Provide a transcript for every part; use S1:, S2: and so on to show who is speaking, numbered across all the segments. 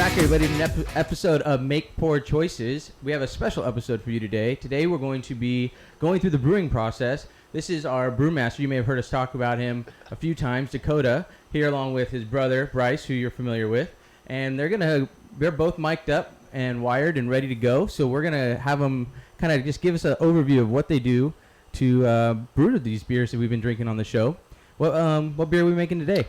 S1: back, everybody, to an episode of Make Poor Choices. We have a special episode for you today. Today, we're going to be going through the brewing process. This is our Brew Master. You may have heard us talk about him a few times, Dacota, here along with his brother, Bryce, who you're familiar with. And they're both mic'd up and wired and ready to go. So we're going to have them kind of just give us an overview of what they do to brew these beers that we've been drinking on the show. What beer are we making today?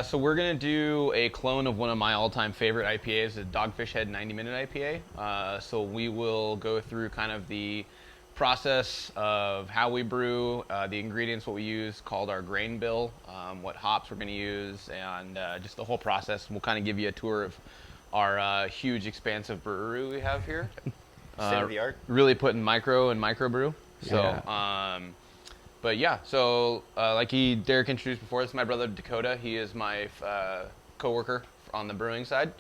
S2: So we're going to do a clone of one of my all-time favorite IPAs, the Dogfish Head 90-minute IPA. So we will go through kind of the process of how we brew, the ingredients, what we use, called our grain bill, what hops we're going to use, and just the whole process. We'll kind of give you a tour of our huge, expansive brewery we have here.
S3: State of the art.
S2: Really putting micro and microbrew. So.
S1: Yeah.
S2: But yeah, so like Derek introduced before, this is my brother Dacota. He is my co-worker on the brewing side,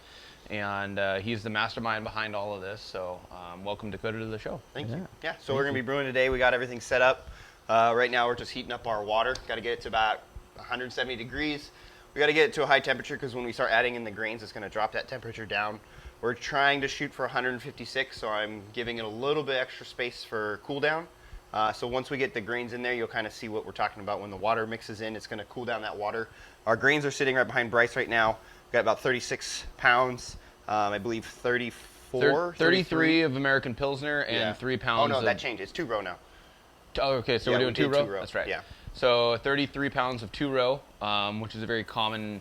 S2: and he's the mastermind behind all of this. So welcome Dakota to the show.
S3: Thank you. Yeah, so we're going to be brewing today. We got everything set up. Right now we're just heating up our water. Got to get it to about 170 degrees. We got to get it to a high temperature because when we start adding in the grains, it's going to drop that temperature down. We're trying to shoot for 156, so I'm giving it a little bit extra space for cool down. So once we get the grains in there, you'll kind of see what we're talking about. When the water mixes in, it's going to cool down that water. Our grains are sitting right behind Bryce right now. We've got about 36 pounds, I believe 34.
S2: 33 of American Pilsner and 3 pounds.
S3: Oh, no, that changed. It's 2-row now.
S2: Oh, okay, so we're doing two-row? That's right.
S3: Yeah.
S2: So 33 pounds of 2-row, which is a very common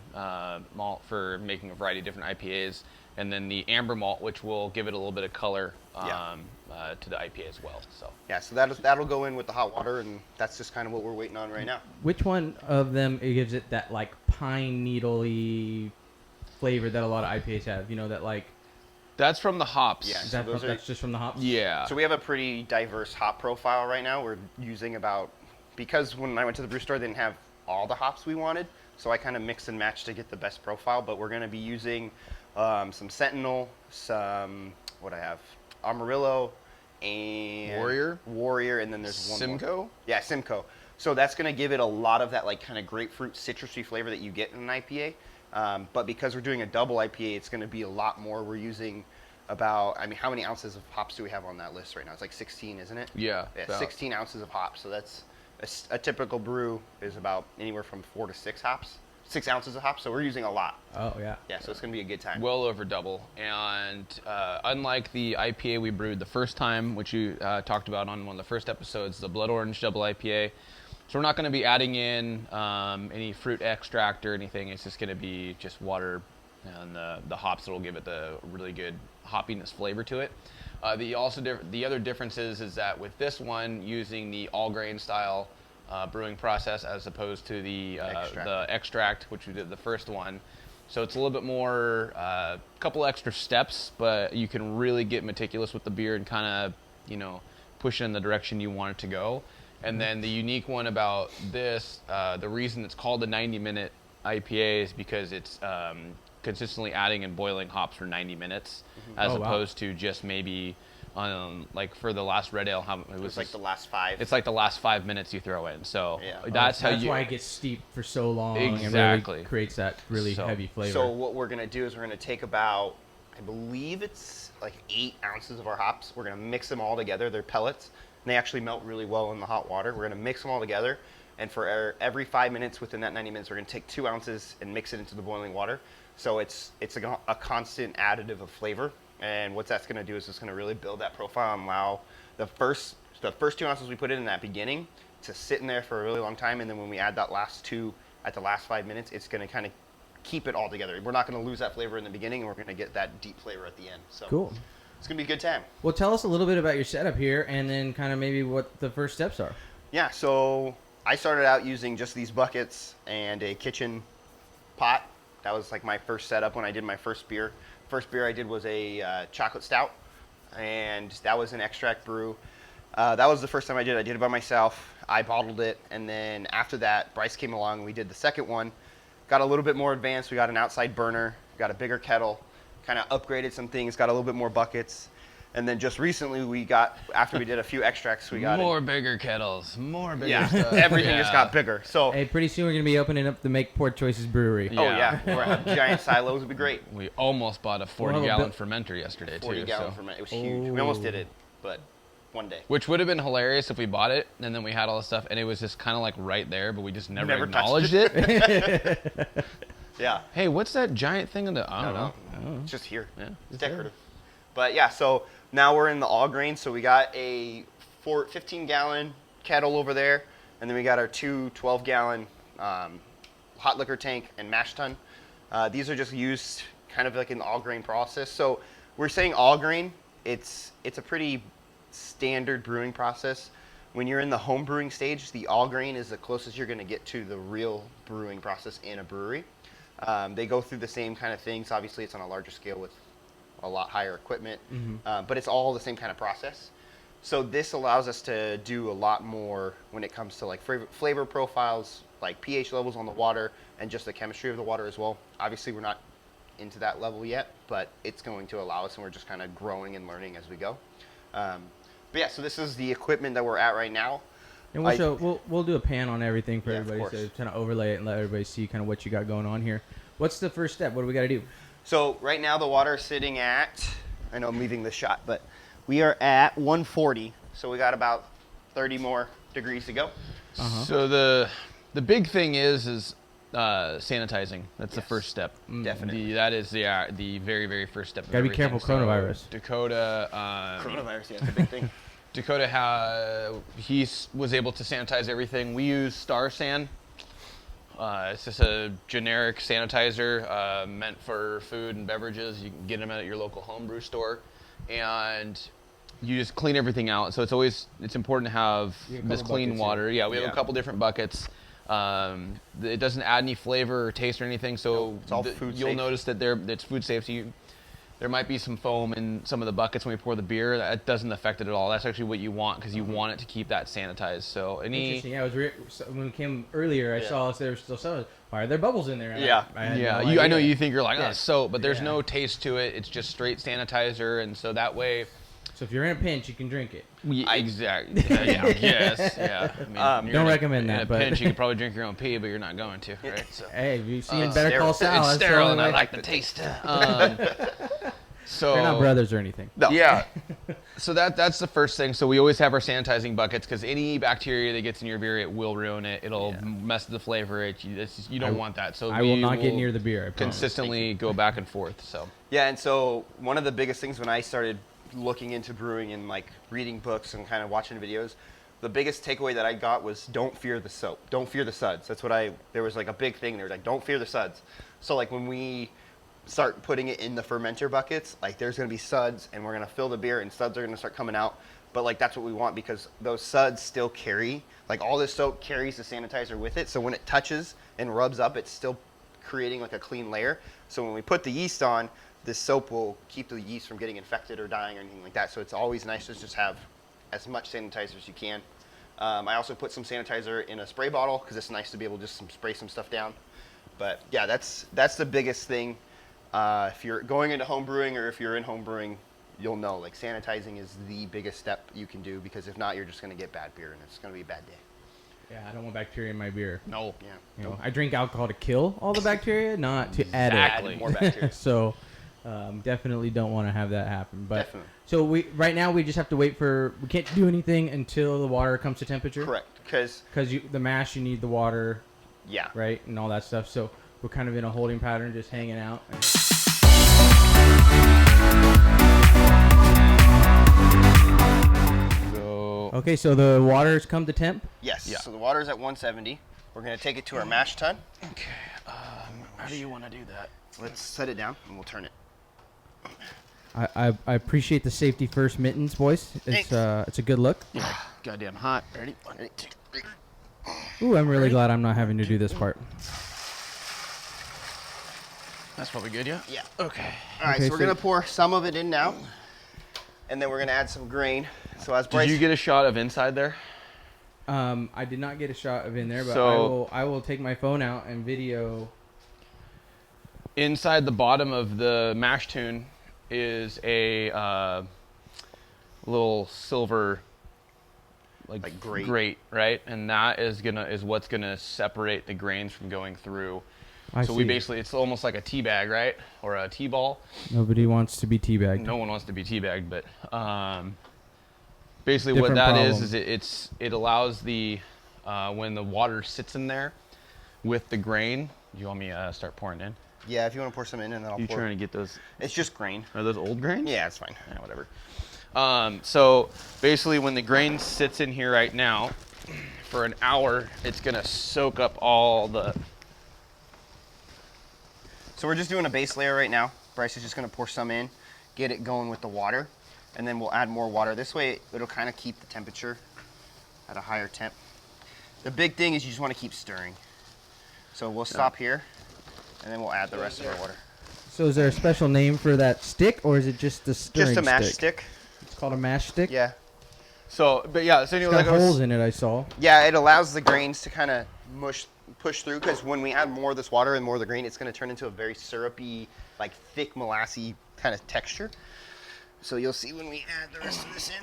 S2: malt for making a variety of different IPAs. And then the amber malt, which will give it a little bit of color to the IPA as well.
S3: So that'll go in with the hot water, and that's just kind of what we're waiting on right now.
S1: Which one of them gives it that like pine needle-y flavor that a lot of IPAs have? You know, that like...
S2: That's from the hops.
S3: Yeah,
S1: that's just from the hops?
S2: Yeah.
S3: So we have a pretty diverse hop profile right now. We're using because when I went to the brew store, they didn't have all the hops we wanted, so I kind of mix and match to get the best profile, but we're going to be using some Sentinel, some, Amarillo, and Warrior, and then there's one
S2: Simcoe?
S3: more. Yeah, Simcoe. So that's going to give it a lot of that like kind of grapefruit citrusy flavor that you get in an IPA. But because we're doing a double IPA, it's going to be a lot more. We're using how many ounces of hops do we have on that list right now? It's like 16, isn't it?
S2: Yeah.
S3: 16 ounces of hops. So that's a typical brew is about anywhere from 4 to 6 hops. 6 ounces of hops, so we're using a lot.
S1: Oh, yeah.
S3: Yeah, so it's going to be a good time.
S2: Well over double. And unlike the IPA we brewed the first time, which you talked about on one of the first episodes, the Blood Orange Double IPA, so we're not going to be adding in any fruit extract or anything. It's just going to be just water and the hops that will give it the really good hoppiness flavor to it. The other difference is that with this one, using the all-grain style brewing process as opposed to the extract, which we did the first one. So it's a little bit more, couple extra steps, but you can really get meticulous with the beer and kind of, push it in the direction you want it to go. And then the unique one about this, the reason it's called the 90-minute IPA is because it's consistently adding and boiling hops for 90 minutes, as opposed to just maybe... like for the last red ale, it was
S3: like the last 5.
S2: It's like the last 5 minutes you throw in. So
S1: that's why it gets steeped for so long.
S2: Exactly.
S1: And really creates that really heavy flavor.
S3: So what we're going to do is we're going to take about, I believe it's like 8 ounces of our hops. We're going to mix them all together. They're pellets, and they actually melt really well in the hot water. We're going to mix them all together, and for every 5 minutes within that 90 minutes, we're going to take 2 ounces and mix it into the boiling water. So it's a constant additive of flavor. And what that's going to do is it's going to really build that profile and allow the first 2 ounces we put in that beginning to sit in there for a really long time. And then when we add that last 2 at the last 5 minutes, it's going to kind of keep it all together. We're not going to lose that flavor in the beginning, and we're going to get that deep flavor at the end. So
S1: cool.
S3: It's going to be a good time.
S1: Well, tell us a little bit about your setup here, and then kind of maybe what the first steps are.
S3: Yeah, so I started out using just these buckets and a kitchen pot. That was like my first setup when I did my first beer. First beer I did was a chocolate stout, and that was an extract brew. That was the first time I did it. I did it by myself. I bottled it, and then after that, Bryce came along, and we did the second one. Got a little bit more advanced. We got an outside burner, got a bigger kettle, kind of upgraded some things, got a little bit more buckets. And then just recently after we did a few extracts, we got
S2: more bigger kettles, more bigger
S3: yeah,
S2: stuff.
S3: everything just got bigger. So
S1: Hey, pretty soon we're gonna be opening up the Make Poor Choices brewery.
S3: oh yeah, we're gonna have giant silos. It'd be great.
S2: We almost bought a 40-gallon fermenter yesterday,
S3: 40
S2: too.
S3: gallon ferment. It was huge. We almost did it, but one day.
S2: Which would have been hilarious if we bought it, and then we had all the stuff, and it was just kind of like right there, but we just never acknowledged it.
S3: Yeah.
S2: Hey, what's that giant thing in the... I don't know.
S3: It's just here.
S2: Yeah,
S3: It's decorative. But yeah, so now we're in the all grain. So we got a 15-gallon kettle over there, and then we got our two 12-gallon hot liquor tank and mash tun. These are just used kind of like in the all grain process. So we're saying all grain. It's a pretty standard brewing process. When you're in the home brewing stage, the all grain is the closest you're going to get to the real brewing process in a brewery. They go through the same kind of things. Obviously, it's on a larger scale with a lot higher equipment, but it's all the same kind of process. So this allows us to do a lot more when it comes to like flavor profiles, like pH levels on the water, and just the chemistry of the water as well. Obviously, we're not into that level yet, but it's going to allow us, and we're just kind of growing and learning as we go. But yeah, so this is the equipment that we're at right now.
S1: And we'll do a pan on everything for everybody, so kind of overlay it and let everybody see kind of what you got going on here. What's the first step? What do we got to do?
S3: So right now the water is sitting at, I know I'm leaving the shot, but we are at 140. So we got about 30 more degrees to go.
S2: So the big thing is sanitizing. That's the first step.
S3: Definitely.
S2: That is the very, very first step.
S1: Gotta be careful, coronavirus.
S2: Dakota.
S3: Coronavirus, yeah, that's a big thing.
S2: Dakota, he was able to sanitize everything. We use Star San. It's just a generic sanitizer meant for food and beverages. You can get them at your local homebrew store, and you just clean everything out. So it's important to have this clean water. Yeah, we have a couple different buckets. It doesn't add any flavor or taste or anything, so
S3: it's all food
S2: you'll
S3: safe.
S2: notice that it's food safe. So there might be some foam in some of the buckets when we pour the beer. That doesn't affect it at all. That's actually what you want, because you want it to keep that sanitized. So
S1: interesting. Yeah, when we came earlier, I saw there was still some. Why are there bubbles in there?
S3: Yeah.
S2: I know you think you're like, oh, soap, but there's no taste to it. It's just straight sanitizer, and so that way.
S1: So if you're in a pinch, you can drink it.
S2: Exactly. Yes. Yeah. I mean,
S1: don't recommend that.
S2: In a pinch, you could probably drink your own pee, but you're not going to, right? So.
S1: Hey, you've seen Better Call Saul.
S2: It's sterile, and I like the taste. So
S1: they're not brothers or anything.
S3: No.
S2: Yeah. So that's the first thing. So we always have our sanitizing buckets, because any bacteria that gets in your beer, it will ruin it. It'll mess with the flavor. You don't want that. So
S1: I will not get near the beer. I promise.
S2: Consistently go back and forth. So
S3: yeah, and so one of the biggest things when I started looking into brewing and like reading books and kind of watching videos, the biggest takeaway that I got was don't fear the soap. Don't fear the suds. That's what there was like a big thing. They were like, don't fear the suds. So like when we start putting it in the fermenter buckets, like there's going to be suds, and we're going to fill the beer and suds are going to start coming out. But like that's what we want, because those suds still carry, like all this soap carries the sanitizer with it. So when it touches and rubs up, it's still creating like a clean layer. So when we put the yeast on, this soap will keep the yeast from getting infected or dying or anything like that. So it's always nice to just have as much sanitizer as you can. I also put some sanitizer in a spray bottle, because it's nice to be able to just spray some stuff down. But yeah, that's the biggest thing. If you're going into home brewing, or if you're in home brewing, you'll know like sanitizing is the biggest step you can do, because if not, you're just going to get bad beer, and it's going to be a bad day.
S1: Yeah, I don't want bacteria in my beer.
S2: no.
S3: Yeah.
S1: You know, I drink alcohol to kill all the bacteria, not to add
S2: Exactly.
S3: More bacteria.
S1: it. So definitely don't want to have that happen. But
S3: Definitely.
S1: so right now we just have to wait we can't do anything until the water comes to temperature.
S3: Correct, because
S1: The mash, you need the water,
S3: yeah,
S1: right, and all that stuff. So we're kind of in a holding pattern, just hanging out. Okay, so the water's come to temp.
S3: yes.
S2: Yeah.
S3: So the water's at 170. We're going to take it to our mash tun.
S2: Okay. How do you want to do that?
S3: Let's set it down and we'll turn it.
S1: I appreciate the safety first mittens, boys. It's a good look.
S2: Yeah. Goddamn hot. Ready? 1, 2, 3.
S1: Ooh, I'm really glad I'm not having to do this part.
S2: That's probably good, yeah?
S3: Yeah.
S2: Okay.
S3: All right,
S1: Okay,
S3: so we're going to pour some of it in now, and then we're going to add some grain. So as Bryce,
S2: Did you get a shot of inside there?
S1: I did not get a shot of in there, but
S2: So-
S1: I will take my phone out and video.
S2: Inside the bottom of the mash tun is a little silver
S3: Like grate.
S2: grate, right? And that is what's gonna separate the grains from going through.
S1: I
S2: So
S1: see.
S2: we basically, it's almost like a tea bag, right? Or a tea ball.
S1: Nobody wants to be teabagged.
S2: No one wants to be teabagged, but basically
S1: Different
S2: what that
S1: problem.
S2: is it allows the when the water sits in there with the grain. You want me to start pouring in?
S3: Yeah, if you want to pour some in, and then I'll
S2: You
S3: pour.
S2: trying to get those?
S3: It's just grain.
S2: Are those old grains?
S3: Yeah, it's fine.
S2: Yeah, whatever. So basically, when the grain sits in here right now, for an hour, it's gonna soak up all the.
S3: So we're just doing a base layer right now. Bryce is just going to pour some in, get it going with the water, and then we'll add more water. This way, it'll kind of keep the temperature at a higher temp. The big thing is you just want to keep stirring. So we'll stop here, and then we'll add the rest of our water.
S1: So is there a special name for that stick, or is it just the stirring
S3: Just a mash stick.
S1: It's called a mash stick?
S3: Yeah.
S2: So, but yeah, so
S1: It's
S2: anyway,
S1: got holes in it, I saw.
S3: Yeah, it allows the grains to kind of push through, because when we add more of this water and more of the grain, it's going to turn into a very syrupy, like thick molassy kind of texture. So you'll see when we add the rest of this in.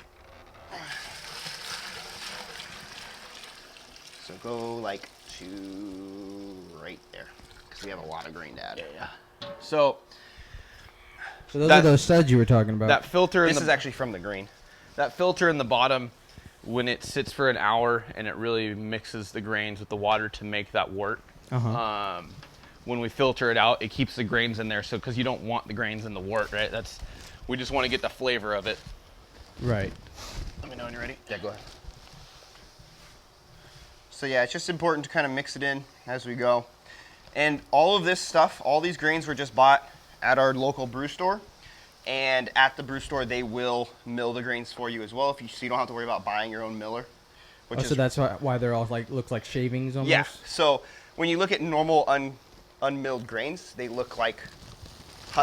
S3: So go like to right there, because we have a lot of grain to add.
S2: yeah. So
S1: So those
S2: That-
S1: are those studs you were talking about.
S2: that filter in
S3: This
S2: the
S3: is actually from the grain.
S2: that filter in the bottom, when it sits for an hour and it really mixes the grains with the water to make that wort.
S1: Uh-huh.
S2: When we filter it out, it keeps the grains in there. So because you don't want the grains in the wort, right? We just want to get the flavor of it.
S1: Right.
S2: Let me know when you're ready.
S3: Yeah, go ahead. So yeah, it's just important to kind of mix it in as we go. And all of this stuff, all these grains were just bought at our local brew store. And at the brew store, they will mill the grains for you as well, so you don't have to worry about buying your own miller. Which
S1: So that's why they're all like look like shavings almost.
S3: yeah. So when you look at normal unmilled grains, they look like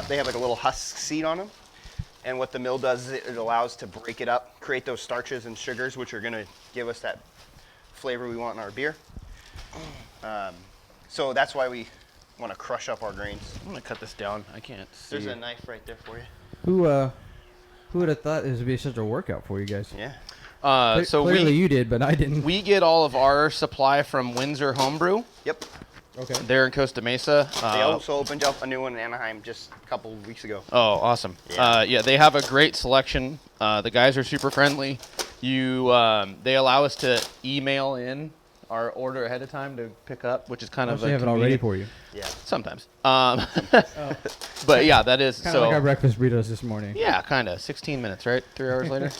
S3: they have like a little husk seed on them. And what the mill does is it allows to break it up, create those starches and sugars, which are going to give us that flavor we want in our beer. So that's why we want to crush up our grains.
S2: I'm gonna cut this down. I can't see.
S3: There's a knife right there for you.
S1: Who would have thought this would be such a workout for you guys?
S3: Yeah.
S2: So
S1: Clearly you did, but I didn't.
S2: we get all of our supply from Windsor Homebrew.
S3: Yep.
S1: Okay.
S2: They're in Costa Mesa.
S3: They also opened up a new one in Anaheim just a couple of weeks ago.
S2: Oh, awesome.
S3: Yeah.
S2: They have a great selection. The guys are super friendly. They allow us to email in our order ahead of time to pick up, which is kind of
S1: They have it all ready for you.
S3: Yeah.
S2: sometimes. But yeah, that is
S1: Kind
S2: so.
S1: of like our breakfast burritos this morning.
S2: Yeah, kind of. 16 minutes, right? 3 hours later.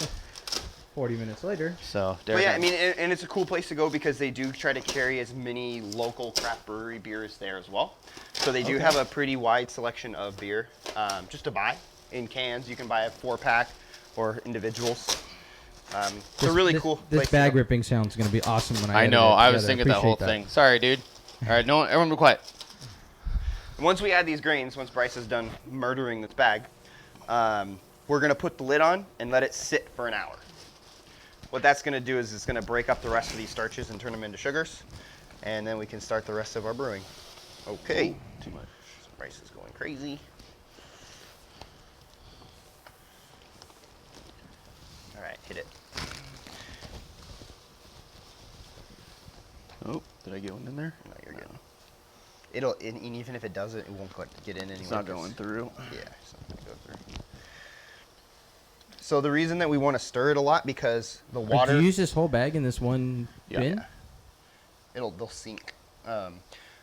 S1: 40 minutes later.
S2: So,
S3: But yeah, I mean, and it's a cool place to go because they do try to carry as many local craft brewery beers there as well. So they do have a pretty wide selection of beer just to buy in cans. You can buy a 4-pack or individuals. It's a really cool place
S1: This
S3: to
S1: bag
S3: go.
S1: ripping sound is going to be awesome when I
S2: I
S1: edit
S2: know.
S1: it
S2: I was
S1: together.
S2: thinking that whole
S1: Appreciate
S2: thing. Sorry, dude. All right, no, everyone be quiet.
S3: Once we add these grains, once Bryce is done murdering this bag, we're going to put the lid on and let it sit for an hour. What that's going to do is it's going to break up the rest of these starches and turn them into sugars, and then we can start the rest of our brewing. Okay.
S2: Ooh, too much.
S3: Bryce is going crazy. All right, hit it.
S2: Oh, did I get one in there?
S3: No, you're good. And even if it does it, it won't get in anyway.
S2: It's not going through.
S3: Yeah, it's not going to go through. So the reason that we want to stir it a lot because the
S1: that.
S3: water,
S1: Did you use this whole bag in this one
S2: Yeah.
S1: bin?
S3: they'll sink.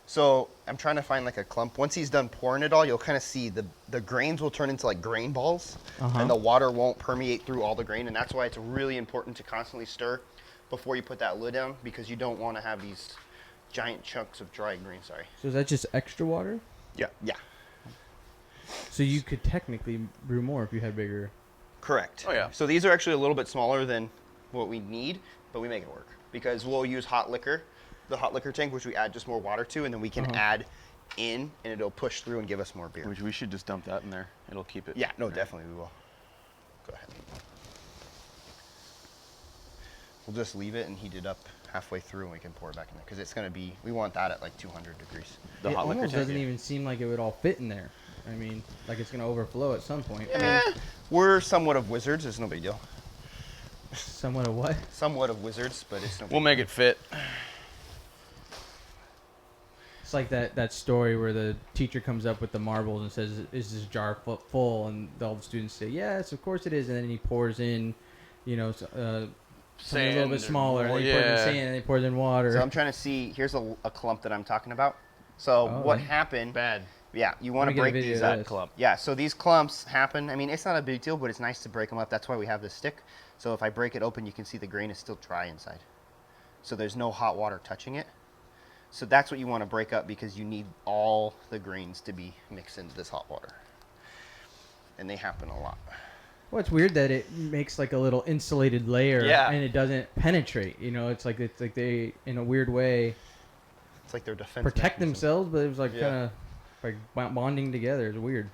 S3: So I'm trying to find like a clump. Once he's done pouring it all, you'll kind of see the grains will turn into like grain balls, and the water won't permeate through all the grain, and that's why it's really important to constantly stir before you put that lid down because you don't want to have these giant chunks of dry grain. Sorry.
S1: So is that just extra water?
S3: Yeah. Yeah.
S1: So you could technically brew more if you had bigger.
S3: Correct.
S2: Oh, yeah.
S3: So these are actually a little bit smaller than what we need, but we make it work because we'll use hot liquor, the hot liquor tank, which we add just more water to, and then we can add in, and it'll push through and give us more beer.
S2: Which we should just dump that in there. It'll keep it.
S3: Yeah, no, definitely we will. Go ahead. We'll just leave it and heat it up halfway through, and we can pour it back in there because it's going to be, we want that at like 200 degrees.
S2: The
S1: It
S2: hot liquor
S1: almost
S2: tank.
S1: doesn't even seem like it would all fit in there. I mean, like it's going to overflow at some point.
S3: We're somewhat of wizards. It's no big deal.
S1: Somewhat of what?
S3: Somewhat of wizards, but it's no
S2: We'll make it fit.
S1: It's like that story where the teacher comes up with the marbles and says, "Is this jar full?" And all the students say, "Yes, of course it is." And then he pours in, something a little bit smaller. And then he pours in sand, and then he pours in water.
S3: So I'm trying to see. Here's a clump that I'm talking about. So what happened?
S2: Bad.
S3: Yeah, you want to break these up.
S2: Clump.
S3: Yeah, so these clumps happen. I mean, it's not a big deal, but it's nice to break them up. That's why we have this stick. So if I break it open, you can see the grain is still dry inside. So there's no hot water touching it. So that's what you want to break up because you need all the grains to be mixed into this hot water. And they happen a lot.
S1: Well, it's weird that it makes like a little insulated layer and it doesn't penetrate. It's like they, in a weird way,
S3: It's like their defense
S1: protect
S3: mechanism.
S1: themselves, but it was like kind of like bonding together. It's weird.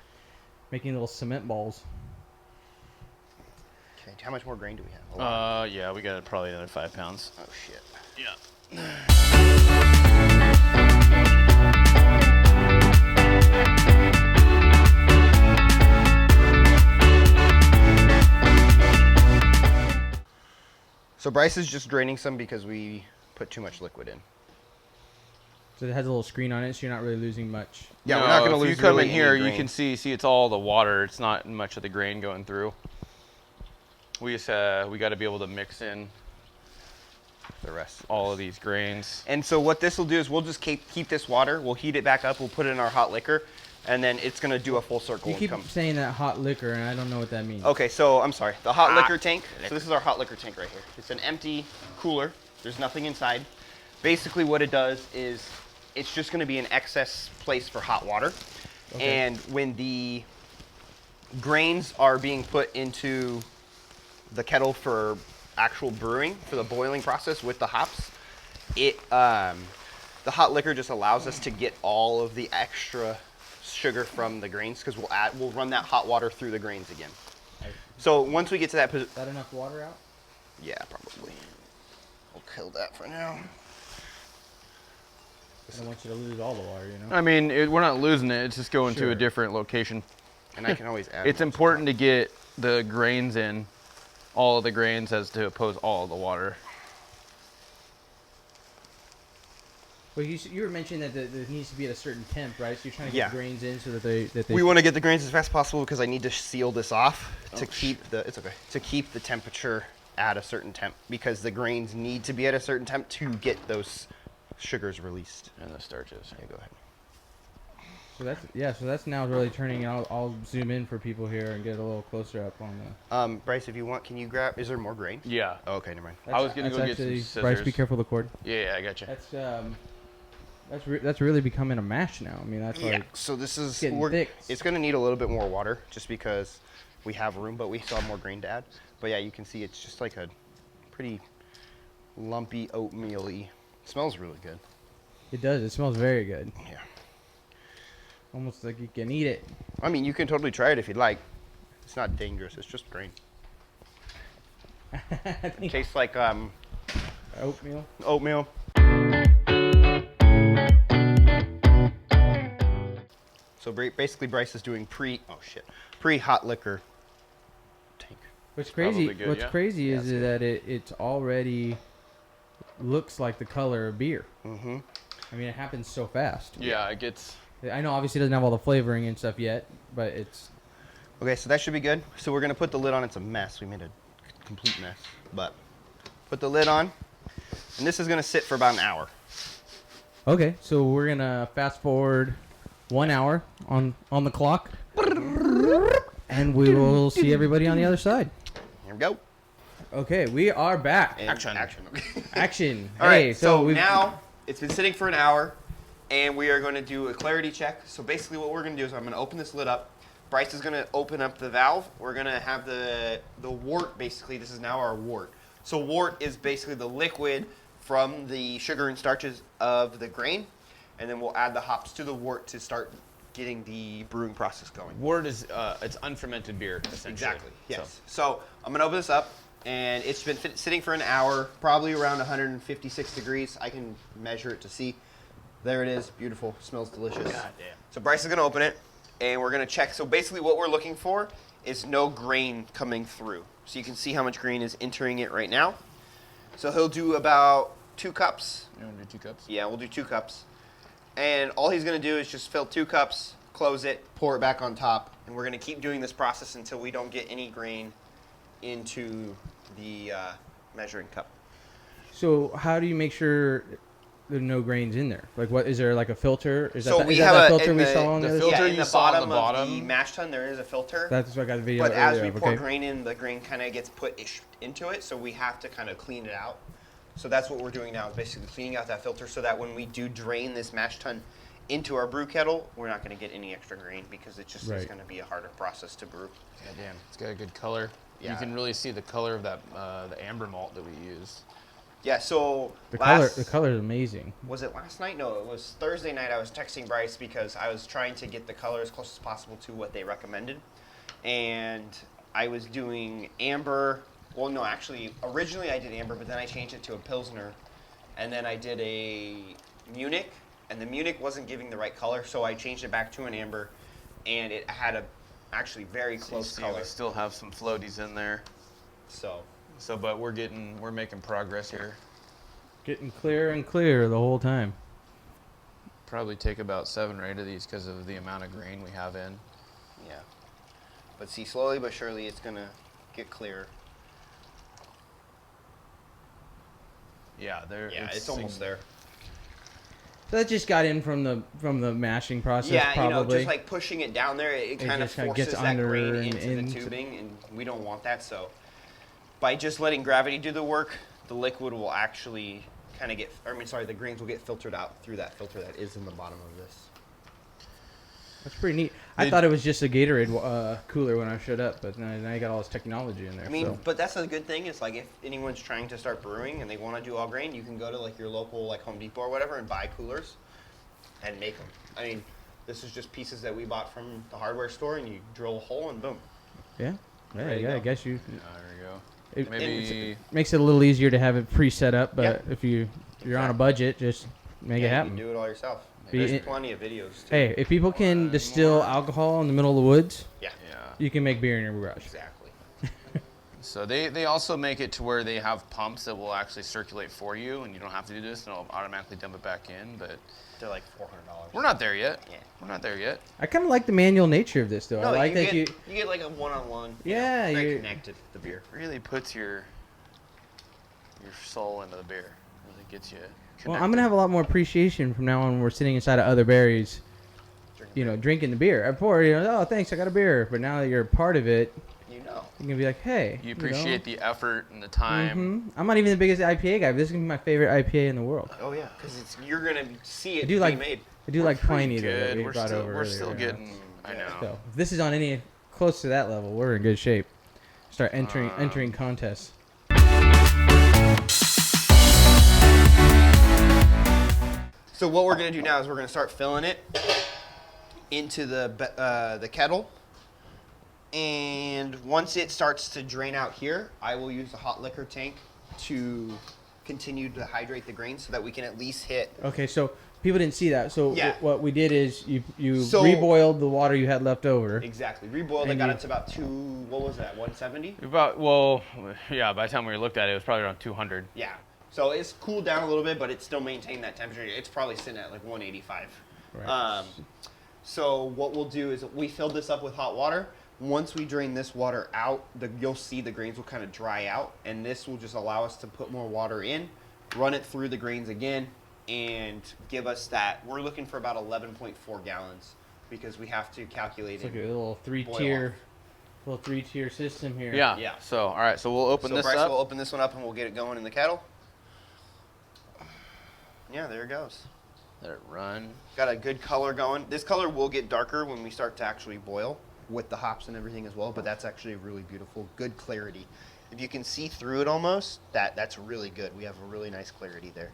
S1: Making little cement balls.
S3: Okay, how much more grain do we have? A lot.
S2: Yeah, we got probably another 5 pounds.
S3: Oh, shit.
S2: Yeah.
S3: So Bryce is just draining some because we put too much liquid in.
S1: So it has a little screen on it, so you're not really losing much.
S3: Yeah,
S2: No,
S3: we're not going to
S2: if
S3: lose.
S2: you come
S3: really
S2: in here,
S3: any
S2: you
S3: grain.
S2: can see it's all the water. It's not much of the grain going through. We just we got to be able to mix in
S3: the rest.
S2: all of these grains.
S3: And so what this will do is we'll just keep this water. We'll heat it back up. We'll put it in our hot liquor, and then it's going to do a full circle.
S1: You keep saying that hot liquor, and I don't know what that means.
S3: Okay, so I'm sorry. The hot liquor tank. So this is our hot liquor tank right here. It's an empty cooler. There's nothing inside. Basically what it does is it's just going to be an excess place for hot water. Okay. And when the grains are being put into the kettle for actual brewing, for the boiling process with the hops, the hot liquor just allows us to get all of the extra sugar from the grains because we'll run that hot water through the grains again. So once we get to that position,
S1: is that enough water out?
S3: Yeah, probably. We'll kill that for now.
S1: I don't want you to lose all the water,
S2: I mean, we're not losing it. It's just going to a different location.
S3: And I can always add.
S2: It's important to get the grains in, all of the grains, as to oppose all of the water.
S1: Well, you were mentioning that it needs to be at a certain temp, right? So you're trying to get the grains in so that they.
S3: We want to get the grains as fast as possible because I need to seal this off to keep the temperature at a certain temp because the grains need to be at a certain temp to get those sugars released.
S2: And the starches.
S3: Yeah, go ahead.
S1: So that's now really turning. I'll zoom in for people here and get a little closer up on the.
S3: Bryce, if you want, can you grab? Is there more grain?
S2: Yeah.
S3: Oh, okay, never mind.
S2: I was gonna go get some scissors.
S1: Bryce, be careful of the cord.
S2: Yeah, I got you.
S1: That's really becoming a mash now. I mean, that's like
S3: So this is
S1: getting thick.
S3: It's going to need a little bit more water just because we have room, but we still have more grain to add. But yeah, you can see it's just like a pretty lumpy oatmeal-y. Smells really good.
S1: It does. It smells very good.
S3: Yeah.
S1: Almost like you can eat it.
S3: I mean, you can totally try it if you'd like. It's not dangerous. It's just grain. It tastes like
S1: oatmeal.
S3: Oatmeal. So basically, Bryce is doing pre-hot liquor tank.
S1: What's crazy?
S2: Probably good,
S1: What's
S2: yeah.
S1: crazy is that it's already looks like the color of beer.
S3: Mm-hmm.
S1: I mean, it happens so fast.
S2: Yeah, it gets.
S1: I know, obviously, it doesn't have all the flavoring and stuff yet, but it's.
S3: Okay, so that should be good. So we're gonna put the lid on. It's a mess. We made a complete mess. But put the lid on, and this is gonna sit for about an hour.
S1: Okay, so we're gonna fast forward 1 hour on the clock, and we will see everybody on the other side.
S3: Here we go.
S1: Okay, we are back.
S3: And action. Okay.
S1: Action.
S3: All right. So
S1: we've-
S3: now it's been sitting for an hour, and we are going to do a clarity check. So basically, what we're going to do is I'm going to open this lid up. Bryce is going to open up the valve. We're going to have the wort. Basically, this is now our wort. So wort is basically the liquid from the sugar and starches of the grain, and then we'll add the hops to the wort to start getting the brewing process going.
S2: Wort is it's unfermented beer, essentially.
S3: Exactly. Yes. So I'm gonna open this up, and it's been sitting for an hour, probably around 156 degrees. I can measure it to see. There it is. Beautiful. Smells delicious.
S2: God damn.
S3: So Bryce is gonna open it, and we're gonna check. So basically, what we're looking for is no grain coming through. So you can see how much grain is entering it right now. So he'll do about 2 cups.
S2: You want to do 2 cups?
S3: Yeah, we'll do 2 cups. And all he's going to do is just fill 2 cups, close it, pour it back on top, and we're going to keep doing this process until we don't get any grain into the measuring cup.
S1: So how do you make sure there are no grains in there? Like, what is there like a filter? Is
S3: So
S1: that,
S3: we
S1: is that
S3: have
S1: that
S3: a-
S1: filter
S3: in
S1: we
S3: the-
S1: saw on
S2: the
S1: the
S2: filter
S3: in
S2: you
S3: the
S2: saw on
S3: bottom
S2: the
S3: of
S2: bottom.
S3: the mash tun, there is a filter.
S1: That's what I got the video.
S3: But as
S1: earlier
S3: we
S1: of,
S3: pour
S1: okay.
S3: grain in, the grain kind of gets put into it, so we have to kind of clean it out. So that's what we're doing now, is basically cleaning out that filter so that when we do drain this mash tun into our brew kettle, we're not going to get any extra grain because it just is
S1: Right.
S3: going to be a harder process to brew.
S2: God damn, it's got a good color. You
S3: Yeah.
S2: can really see the color of that the amber malt that we use.
S3: Yeah, so
S1: The
S3: last,
S1: color is amazing.
S3: was it last night? No, it was Thursday night. I was texting Bryce because I was trying to get the color as close as possible to what they recommended. And I was doing amber. Well, no, actually, originally I did amber, but then I changed it to a Pilsner. And then I did a Munich, and the Munich wasn't giving the right color, so I changed it back to an amber, and it had a actually very close
S2: See,
S3: color.
S2: we still have some floaties in there.
S3: So
S2: But we're making progress here.
S1: Getting clearer and clearer the whole time.
S2: Probably take about 7 or 8 of these because of the amount of grain we have in.
S3: yeah, but see, slowly but surely, it's gonna get clearer.
S2: Yeah,
S3: Yeah, it's almost there.
S1: So that just got in from the mashing process.
S3: Yeah,
S1: probably.
S3: just like pushing it down there, it kind of
S1: just kinda
S3: forces
S1: gets
S3: that
S1: under
S3: grain
S1: and
S3: into the
S1: into-
S3: tubing, and we don't want that. So by just letting gravity do the work, the liquid will actually kind of get, the grains will get filtered out through that filter that is in the bottom of this.
S1: That's pretty neat. I thought it was just a Gatorade cooler when I showed up, but now you got all this technology in there.
S3: I mean,
S1: so.
S3: but that's a good thing. Is like if anyone's trying to start brewing and they want to do all grain, you can go to like your local like Home Depot or whatever and buy coolers and make them. I mean, this is just pieces that we bought from the hardware store, and you drill a hole and boom.
S1: Yeah,
S3: Ready to
S1: I
S3: go.
S1: guess you.
S2: There we go.
S1: It
S2: Maybe
S1: makes it a little easier to have it pre-set up, but
S3: Yeah.
S1: if you're on a
S3: Exactly.
S1: budget, just make it
S3: You
S1: happen.
S3: can do it all yourself.
S1: Be
S3: There's
S1: it-
S3: plenty of videos too.
S1: Hey, if people can
S2: One
S1: distill
S2: more.
S1: alcohol in the middle of the woods,
S3: Yeah.
S2: yeah.
S1: you can make beer in your garage.
S3: Exactly.
S2: So they also make it to where they have pumps that will actually circulate for you, and you don't have to do this, and it'll automatically dump it back in. But
S3: They're like $400.
S2: we're not there yet.
S3: Yeah.
S2: We're not there yet.
S1: I kind of like the manual nature of this, though. I like that
S3: you get like a one-on-one.
S1: Yeah,
S3: very
S1: you-
S3: connected. The beer.
S2: Really puts your soul into the beer. Really gets you.
S1: Well, I'm gonna have a lot more appreciation from now on when we're sitting inside of other berries, drinking the beer. Before, oh, thanks, I got a beer. But now that you're a part of it,
S3: You know.
S1: you're gonna be like, hey.
S2: You appreciate the effort and the time.
S1: I'm not even the biggest IPA guy, but this is gonna be my favorite IPA in the world.
S3: Oh yeah, because you're gonna see it
S1: I do
S3: being
S1: like
S3: made.
S1: I do like
S2: Pretty
S1: Pliny though, that
S2: good.
S1: we
S2: We're
S1: brought
S2: still
S1: over
S2: we're
S1: earlier,
S2: still
S1: you know.
S2: getting. I know.
S1: So if this is on any close to that level, we're in good shape. Start entering contests.
S3: So what we're gonna do now is we're gonna start filling it into the kettle, and once it starts to drain out here, I will use the hot liquor tank to continue to hydrate the grains so that we can at least hit.
S1: Okay, so people didn't see that. So
S3: Yeah.
S1: what we did is you
S3: So-
S1: reboiled the water you had left over.
S3: Exactly. Reboiled. I
S1: And
S3: got
S1: you-
S3: it to about what was that? 170.
S2: By the time we looked at it, it was probably around 200.
S3: Yeah. So it's cooled down a little bit, but it still maintained that temperature. It's probably sitting at like 185.
S1: Right.
S3: So what we'll do is we filled this up with hot water. Once we drain this water out, you'll see the grains will kind of dry out, and this will just allow us to put more water in, run it through the grains again, and give us that. We're looking for about 11.4 gallons because we have to calculate
S1: It's like
S3: it.
S1: a little three-tier system here.
S2: Yeah.
S3: Yeah.
S2: So all right. So we'll open
S3: So
S2: this
S3: Bryce
S2: up.
S3: will open this one up and we'll get it going in the kettle. Yeah, there it goes.
S2: Let it run.
S3: Got a good color going. This color will get darker when we start to actually boil with the hops and everything as well, but that's actually really beautiful, good clarity. If you can see through it almost, that's really good. We have a really nice clarity there.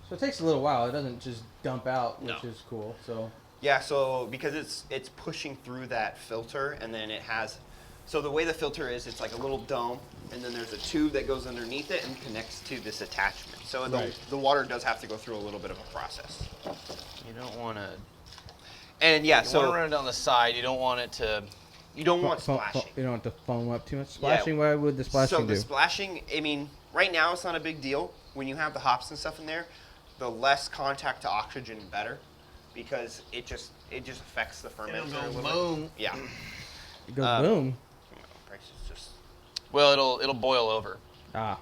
S1: So it takes a little while. It doesn't just dump out, which
S3: No.
S1: is cool. So
S3: Yeah, so because it's pushing through that filter, and then it has, so the way the filter is, it's like a little dome, and then there's a tube that goes underneath it and connects to this attachment. So
S1: Right.
S3: the water does have to go through a little bit of a process.
S2: You don't want to.
S3: And yeah,
S2: You
S3: so
S2: want to run it on the side. You don't want it to.
S3: you don't want
S1: Fo- fo-
S3: splashing.
S1: You don't want to foam up too much. Splashing, what would the splashing
S3: So
S1: do?
S3: the splashing, I mean, right now it's not a big deal. When you have the hops and stuff in there, the less contact to oxygen, better, because it just affects the fermenter a little
S2: boom.
S3: bit. Yeah.
S1: It goes boom.
S3: Bryce is just.
S2: Well, it'll boil over.
S1: Ah.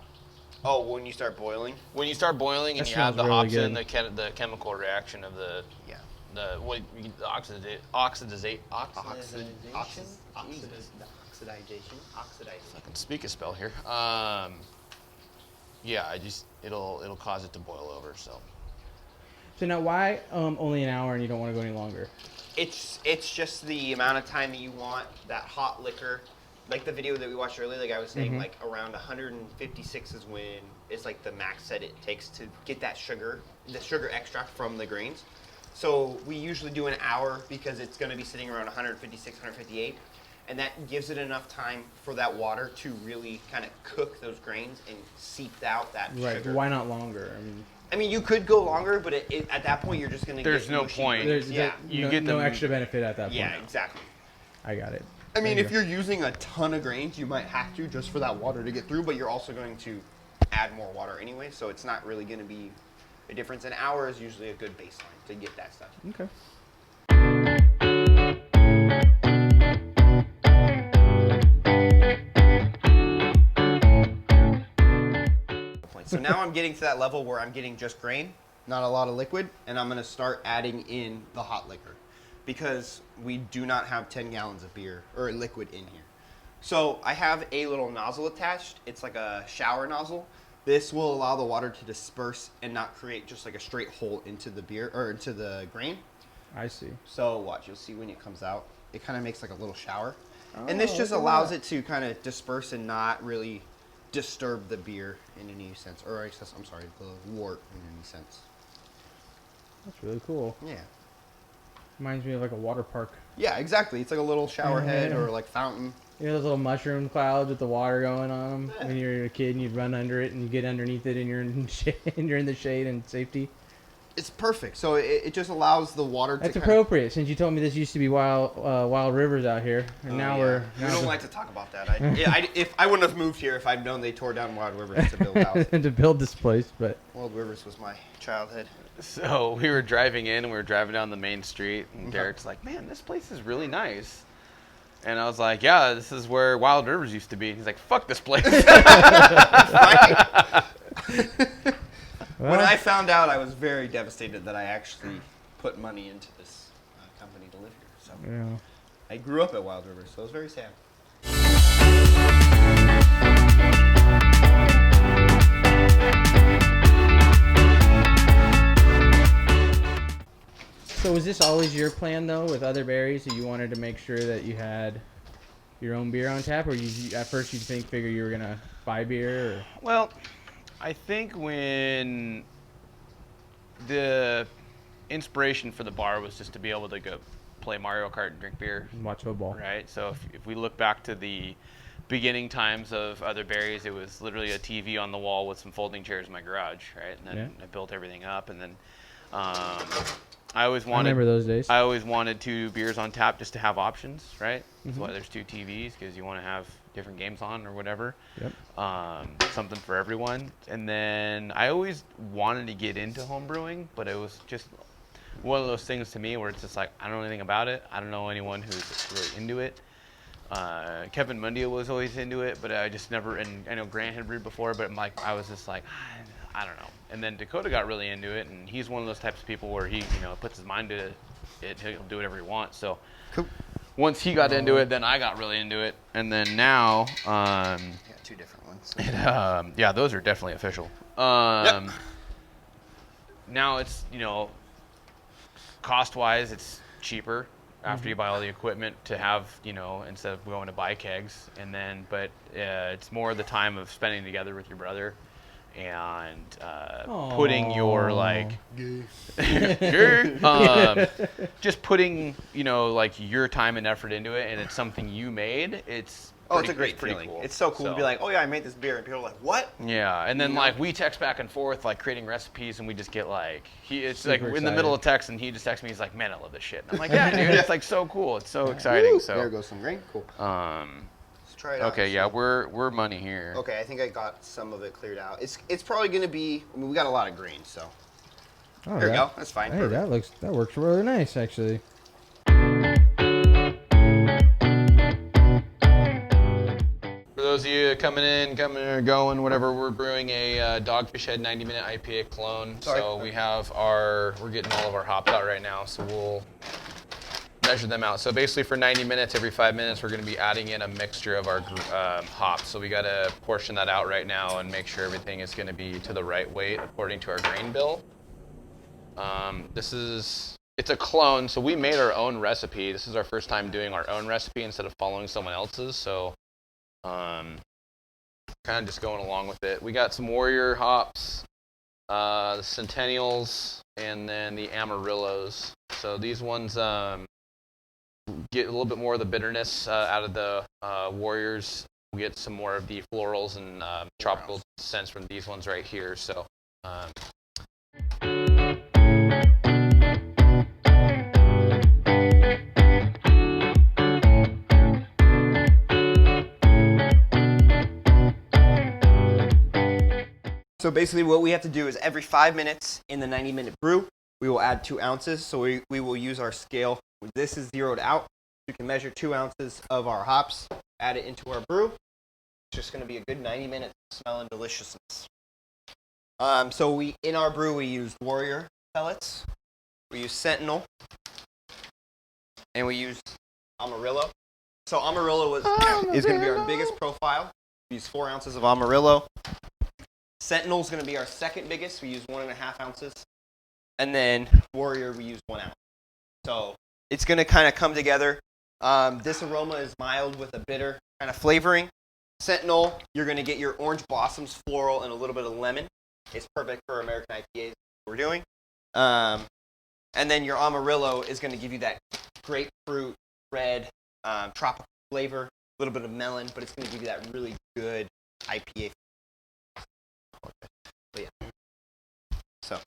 S3: Oh, when you start boiling.
S2: When you start boiling and
S1: That
S2: you have the
S1: smells really
S2: hops in, the chemical reaction of the
S3: Yeah.
S2: oxidization.
S3: Oxidization.
S2: I can speak a spell here. Yeah, it'll cause it to boil over.
S1: So now, why only an hour and you don't want to go any longer?
S3: It's just the amount of time that you want that hot liquor. Like the video that we watched earlier, like I was saying, like around 156 is when it's like the max that it takes to get that sugar, the sugar extract from the grains. So we usually do an hour because it's going to be sitting around 156, 158. And that gives it enough time for that water to really kind of cook those grains and seep out that sugar.
S1: Why not longer?
S3: I mean, you could go longer, but at that point, you're just going to
S2: There's
S3: get
S2: no
S3: mushy
S2: point.
S3: grains.
S1: There's
S2: You
S1: no,
S2: get
S1: no
S2: them-
S1: extra benefit at that point.
S3: Yeah, exactly.
S1: I got it.
S3: I mean,
S1: There you
S3: if you're using a ton of grains, you might have to just for that water to get through, but you're also going to add more water anyway, so it's not really going to be a difference. An hour is usually a good baseline to get that stuff.
S1: Okay.
S3: So now I'm getting to that level where I'm getting just grain, not a lot of liquid, and I'm going to start adding in the hot liquor because we do not have 10 gallons of beer or liquid in here. So I have a little nozzle attached. It's like a shower nozzle. This will allow the water to disperse and not create just like a straight hole into the beer or into the grain.
S1: I see.
S3: So watch, you'll see when it comes out, it kind of makes like a little shower. And this
S1: Oh,
S3: just
S1: look at
S3: allows
S1: that.
S3: it to kind of disperse and not really disturb the beer in any sense. Or I'm sorry, the wort in any sense.
S1: That's really cool.
S3: Yeah.
S1: Reminds me of like a water park.
S3: Yeah, exactly. It's like a little shower head
S1: Yeah.
S3: or like fountain.
S1: You know those little mushroom clouds with the water going on them? When you're a kid and you'd run under it and you get underneath it and you're in shade, and you're in the shade and safety.
S3: It's perfect. So it just allows the water to
S1: That's
S3: kind
S1: appropriate since you told me this used to be wild rivers out here, and now we're.
S3: We don't like to talk about that. If I wouldn't have moved here if I'd known they tore down Wild Rivers to build houses.
S1: to build this place, but
S3: Wild Rivers was my childhood.
S2: So we were driving in and we were driving down the main street and Derek's like, man, this place is really nice. And I was like, yeah, this is where Wild Rivers used to be. He's like, fuck this place.
S3: Right? When
S1: Well-
S3: I found out, I was very devastated that I actually put money into this company to live here. So
S1: yeah.
S3: I grew up at Wild Rivers, so it was very sad.
S1: So was this always your plan though, with other berries? So you wanted to make sure that you had your own beer on tap, or you at first you figure you were gonna buy beer? Or?
S2: Well, I think when the inspiration for the bar was just to be able to go play Mario Kart and drink beer,
S1: Watch football.
S2: right? So if we look back to the beginning times of Other Berries, it was literally a TV on the wall with some folding chairs in my garage, right? And then I built everything up, and then I always
S1: I
S2: wanted.
S1: remember those days.
S2: I always wanted 2 beers on tap just to have options, right? That's why there's 2 TVs, because you want to have different games on or whatever.
S1: Yep.
S2: Something for everyone. And then I always wanted to get into home brewing, but it was just one of those things to me where it's just like, I don't know anything about it. I don't know anyone who's really into it. Kevin Mundia was always into it, but I just never, and I know Grant had brewed before, but I was just like, I don't know. And then Dakota got really into it, and he's one of those types of people where he, puts his mind to it, he'll do whatever he wants. So
S3: Cool.
S2: once he got into it, then I got really into it. And then now,
S3: Yeah, 2 different ones.
S2: yeah, those are definitely official. Now it's, cost-wise, it's cheaper after you buy all the equipment to have, instead of going to buy kegs. And then, but it's more the time of spending together with your brother and
S1: Aw.
S2: putting your like just putting like your time and effort into it, and it's something you made. It's
S3: a great
S2: pretty
S3: feeling.
S2: cool.
S3: It's so cool to be like, oh yeah, I made this beer, and people are like, what?
S2: Yeah, and then like we text back and forth like creating recipes, and we just get like it's
S1: Super
S2: like in the middle of text, and he just texts me, he's like, man, I love this shit. And I'm like, yeah, dude, it's like so cool. It's so exciting.
S3: Woo!
S2: So
S3: There goes some grain. Cool. Let's try it out.
S2: Okay, yeah, we're money here.
S3: Okay, I think I got some of it cleared out. It's probably gonna be. I mean, we got a lot of grain, so
S1: Oh,
S3: there we go. That's fine.
S1: Hey,
S3: Perfect.
S1: that works really nice, actually.
S2: For those of you coming or going, whatever, we're brewing a Dogfish Head 90-minute IPA clone.
S3: Sorry.
S2: So we're getting all of our hops out right now, so we'll measure them out. So basically for 90 minutes, every 5 minutes, we're going to be adding in a mixture of our hops. So we got to portion that out right now and make sure everything is going to be to the right weight according to our grain bill. It's a clone, so we made our own recipe. This is our first time doing our own recipe instead of following someone else's. So kind of just going along with it. We got some Warrior hops, the Centennials, and then the Amarillos. So these ones get a little bit more of the bitterness out of the Warriors. We get some more of the florals and tropical scents from these ones right here. So
S3: So basically what we have to do is every 5 minutes in the 90-minute brew, we will add 2 ounces. So we will use our scale. This is zeroed out. You can measure 2 ounces of our hops, add it into our brew. It's just going to be a good 90-minute smell and deliciousness. So in our brew, we used Warrior pellets. We use Sentinel. And we used Amarillo. So Amarillo is going to be our biggest profile. We use 4 ounces of Amarillo. Sentinel is going to be our second biggest. We use 1.5 ounces. And then Warrior, we use 1 ounce. So it's going to kind of come together. This aroma is mild with a bitter kind of flavoring. Sentinel, you're going to get your orange blossoms, floral, and a little bit of lemon. It's perfect for American IPAs we're doing. And then your Amarillo is going to give you that grapefruit, red, tropical flavor, a little bit of melon, but it's going to give you that really good IPA. But yeah. So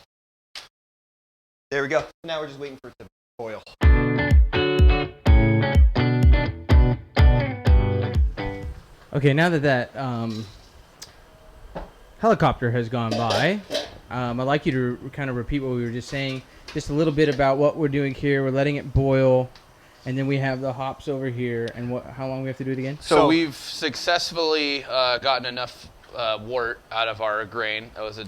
S3: there we go. Now we're just waiting for it to boil.
S1: Okay, now that helicopter has gone by, I'd like you to kind of repeat what we were just saying. Just a little bit about what we're doing here. We're letting it boil, and then we have the hops over here. And how long we have to do it again?
S2: So we've successfully gotten enough wort out of our grain. That was a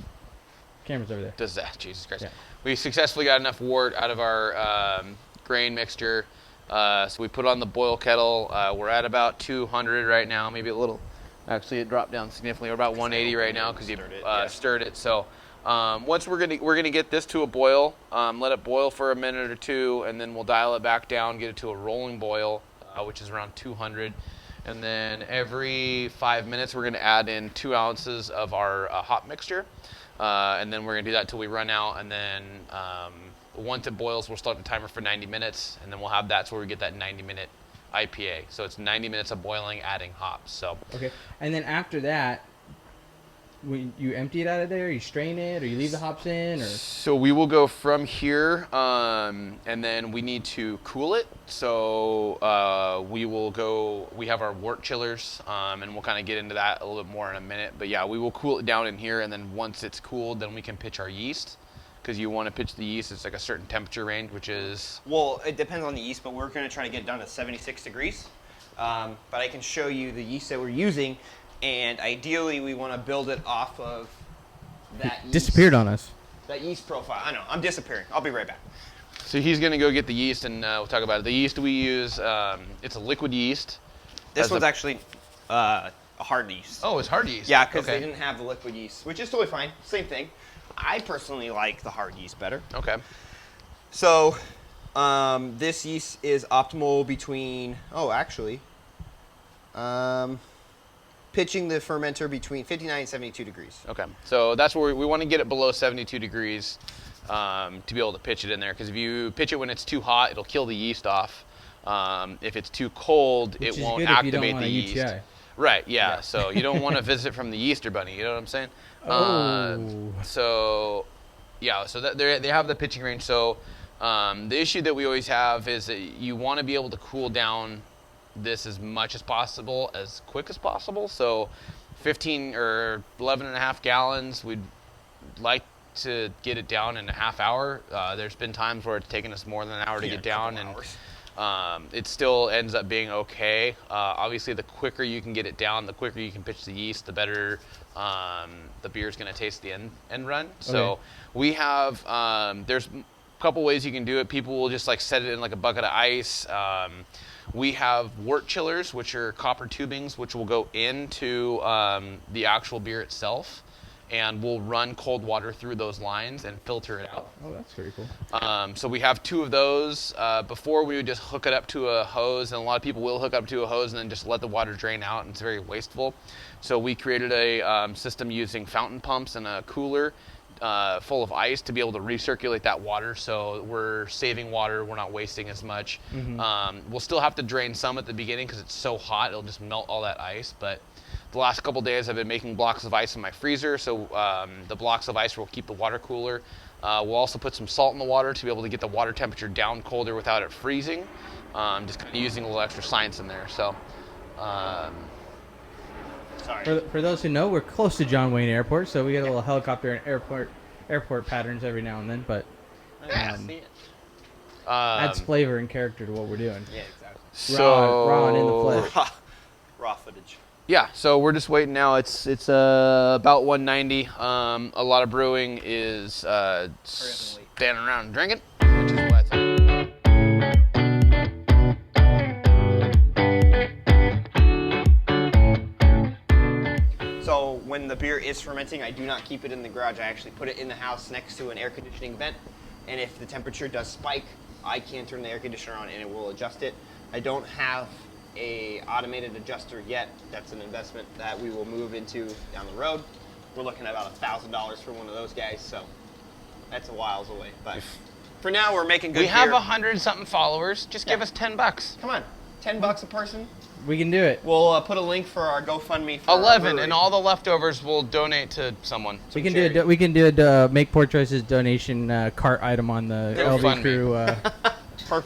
S1: Camera's over there.
S2: does that? Jesus Christ!
S1: Yeah.
S2: We successfully got enough wort out of our grain mixture. So we put on the boil kettle. We're at about 200 right now, maybe a little. Actually, it dropped down significantly. We're about 180 right now because you stirred it. So once we're gonna get this to a boil, let it boil for a minute or two, and then we'll dial it back down, get it to a rolling boil, which is around 200. And then every 5 minutes, we're gonna add in 2 ounces of our hop mixture, and then we're gonna do that till we run out. And then once it boils, we'll start the timer for 90 minutes, and then we'll have that's where we get that 90-minute IPA. So it's 90 minutes of boiling, adding hops. So
S1: Okay, and then after that, you empty it out of there, you strain it, or you leave the hops in, or?
S2: So we will go from here, and then we need to cool it. So we have our wort chillers, and we'll kind of get into that a little bit more in a minute. But yeah, we will cool it down in here, and then once it's cooled, then we can pitch our yeast. Because you want to pitch the yeast, it's like a certain temperature range, which is...
S3: Well, it depends on the yeast, but we're going to try to get it down to 76 degrees. But I can show you the yeast that we're using, and ideally we want to build it off of that yeast.
S1: Disappeared on us.
S3: That yeast profile. I know, I'm disappearing. I'll be right back.
S2: So he's going to go get the yeast, and we'll talk about it. The yeast we use, it's a liquid yeast.
S3: This one's actually a hard yeast.
S2: Oh, it's hard yeast.
S3: Yeah, because they didn't have the liquid yeast, which is totally fine. Same thing. I personally like the hard yeast better.
S2: Okay.
S3: So this yeast is optimal between, pitching the fermenter between 59 and 72 degrees.
S2: Okay, so that's where we want to get it below 72 degrees to be able to pitch it in there. Because if you pitch it when it's too hot, it'll kill the yeast off. If it's too cold, it won't activate the yeast.
S1: UTI.
S2: Right, yeah. So you don't want to visit from the Easter Bunny. You know what I'm saying? So they have the pitching range. So the issue that we always have is that you want to be able to cool down this as much as possible, as quick as possible. So 15 or 11 and a half gallons, we'd like to get it down in a half hour. There's been times where it's taken us more than an hour to get down, and it still ends up being okay. Obviously, the quicker you can get it down, the quicker you can pitch the yeast, the better the beer's going to taste the end run. So we have, there's a couple ways you can do it. People will just like set it in like a bucket of ice. We have wort chillers, which are copper tubings, which will go into the actual beer itself, and we'll run cold water through those lines and filter it out.
S1: Oh, that's pretty cool.
S2: So we have 2 of those. Before, we would just hook it up to a hose, and a lot of people will hook up to a hose and then just let the water drain out, and it's very wasteful. So we created a system using fountain pumps and a cooler full of ice to be able to recirculate that water, so we're saving water, we're not wasting as much. We'll still have to drain some at the beginning because it's so hot, it'll just melt all that ice, but the last couple days I've been making blocks of ice in my freezer, so the blocks of ice will keep the water cooler. We'll also put some salt in the water to be able to get the water temperature down colder without it freezing, just kind of using a little extra science in there. So
S1: For those who know, we're close to John Wayne Airport, so we get a little helicopter and airport patterns every now and then, but adds flavor and character to what we're doing.
S3: Yeah, exactly.
S2: So
S1: Raw and in the flesh.
S3: Raw footage.
S2: Yeah, so we're just waiting now. It's about 190. A lot of brewing is standing around and drinking, which is why it's
S3: So when the beer is fermenting, I do not keep it in the garage. I actually put it in the house next to an air conditioning vent. And if the temperature does spike, I can turn the air conditioner on and it will adjust it. I don't have a automated adjuster yet. That's an investment that we will move into down the road. We're looking at about $1,000 for one of those guys, so that's a whiles away. But for now, we're making good beer.
S2: We have 100-something followers. Just give us $10.
S3: Come on, $10 a person.
S1: We can do it.
S3: We'll put a link for our GoFundMe. For
S2: 11, and all the leftovers we'll donate to someone.
S1: We can do a Make Poor Choices donation cart item on the LV Crew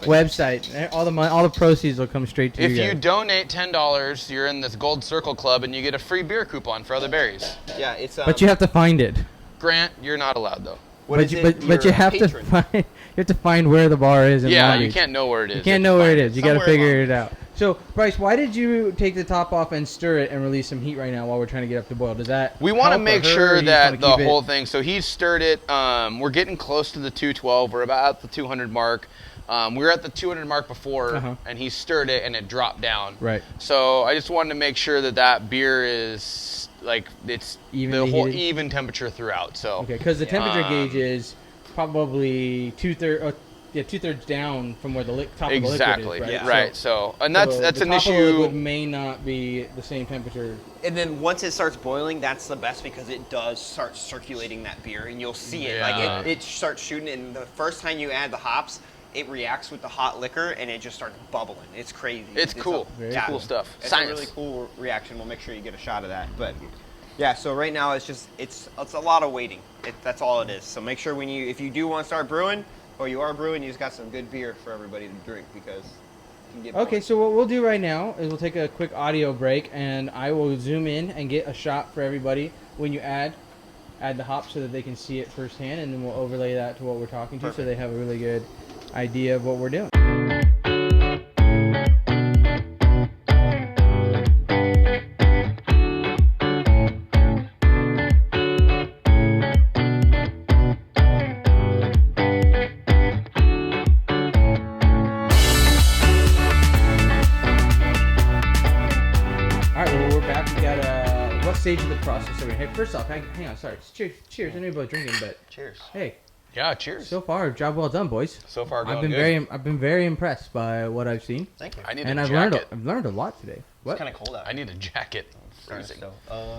S1: website. All the proceeds will come straight to you.
S2: If you donate $10, you're in this Gold Circle Club, and you get a free beer coupon for other berries.
S3: Yeah, it's.
S1: But you have to find it.
S2: Grant, you're not allowed though.
S1: But you have to find where the bar is.
S2: Yeah, you can't know where it is.
S1: You can't know where it is. You got to figure it out. So, Bryce, why did you take the top off and stir it and release some heat right now while we're trying to get up to boil? Does that
S2: We want to make sure that the whole thing, so he's stirred it. We're getting close to the 212. We're about at the 200 mark. We were at the 200 mark before, and he stirred it, and it dropped down.
S1: Right.
S2: So I just wanted to make sure that beer is, like, it's even temperature throughout. So
S1: okay, because the temperature gauge is probably two-thirds down from where the top of the liquid is, right?
S2: Yeah. Right. So, and that's
S1: the
S2: an
S1: top
S2: issue.
S1: Of the liquid may not be the same temperature.
S3: And then once it starts boiling, that's the best because it does start circulating that beer, and you'll see it.
S2: Yeah.
S3: Like it starts shooting, and the first time you add the hops, it reacts with the hot liquor, and it just starts bubbling. It's crazy.
S2: It's cool. Cool stuff.
S3: It's a really cool reaction. We'll make sure you get a shot of that. But yeah, so right now it's a lot of waiting. That's all it is. So make sure if you do want to start brewing, or you are brewing, you just got some good beer for everybody to drink because you can get bored.
S1: Okay, so what we'll do right now is we'll take a quick audio break, and I will zoom in and get a shot for everybody when you add the hops so that they can see it firsthand, and then we'll overlay that to what we're talking to so they have a really good idea of what we're doing. Stage of the process. Hey, first off, hang on. Sorry. Cheers. I know you're both drinking, but
S2: cheers.
S1: Hey.
S2: Yeah, cheers.
S1: So far, job well done, boys.
S2: So far,
S1: I've been very impressed by what I've seen.
S3: Thank you.
S1: I've learned a lot today. What?
S3: It's kind of cold out.
S2: I need a jacket. I'm freezing.
S3: So,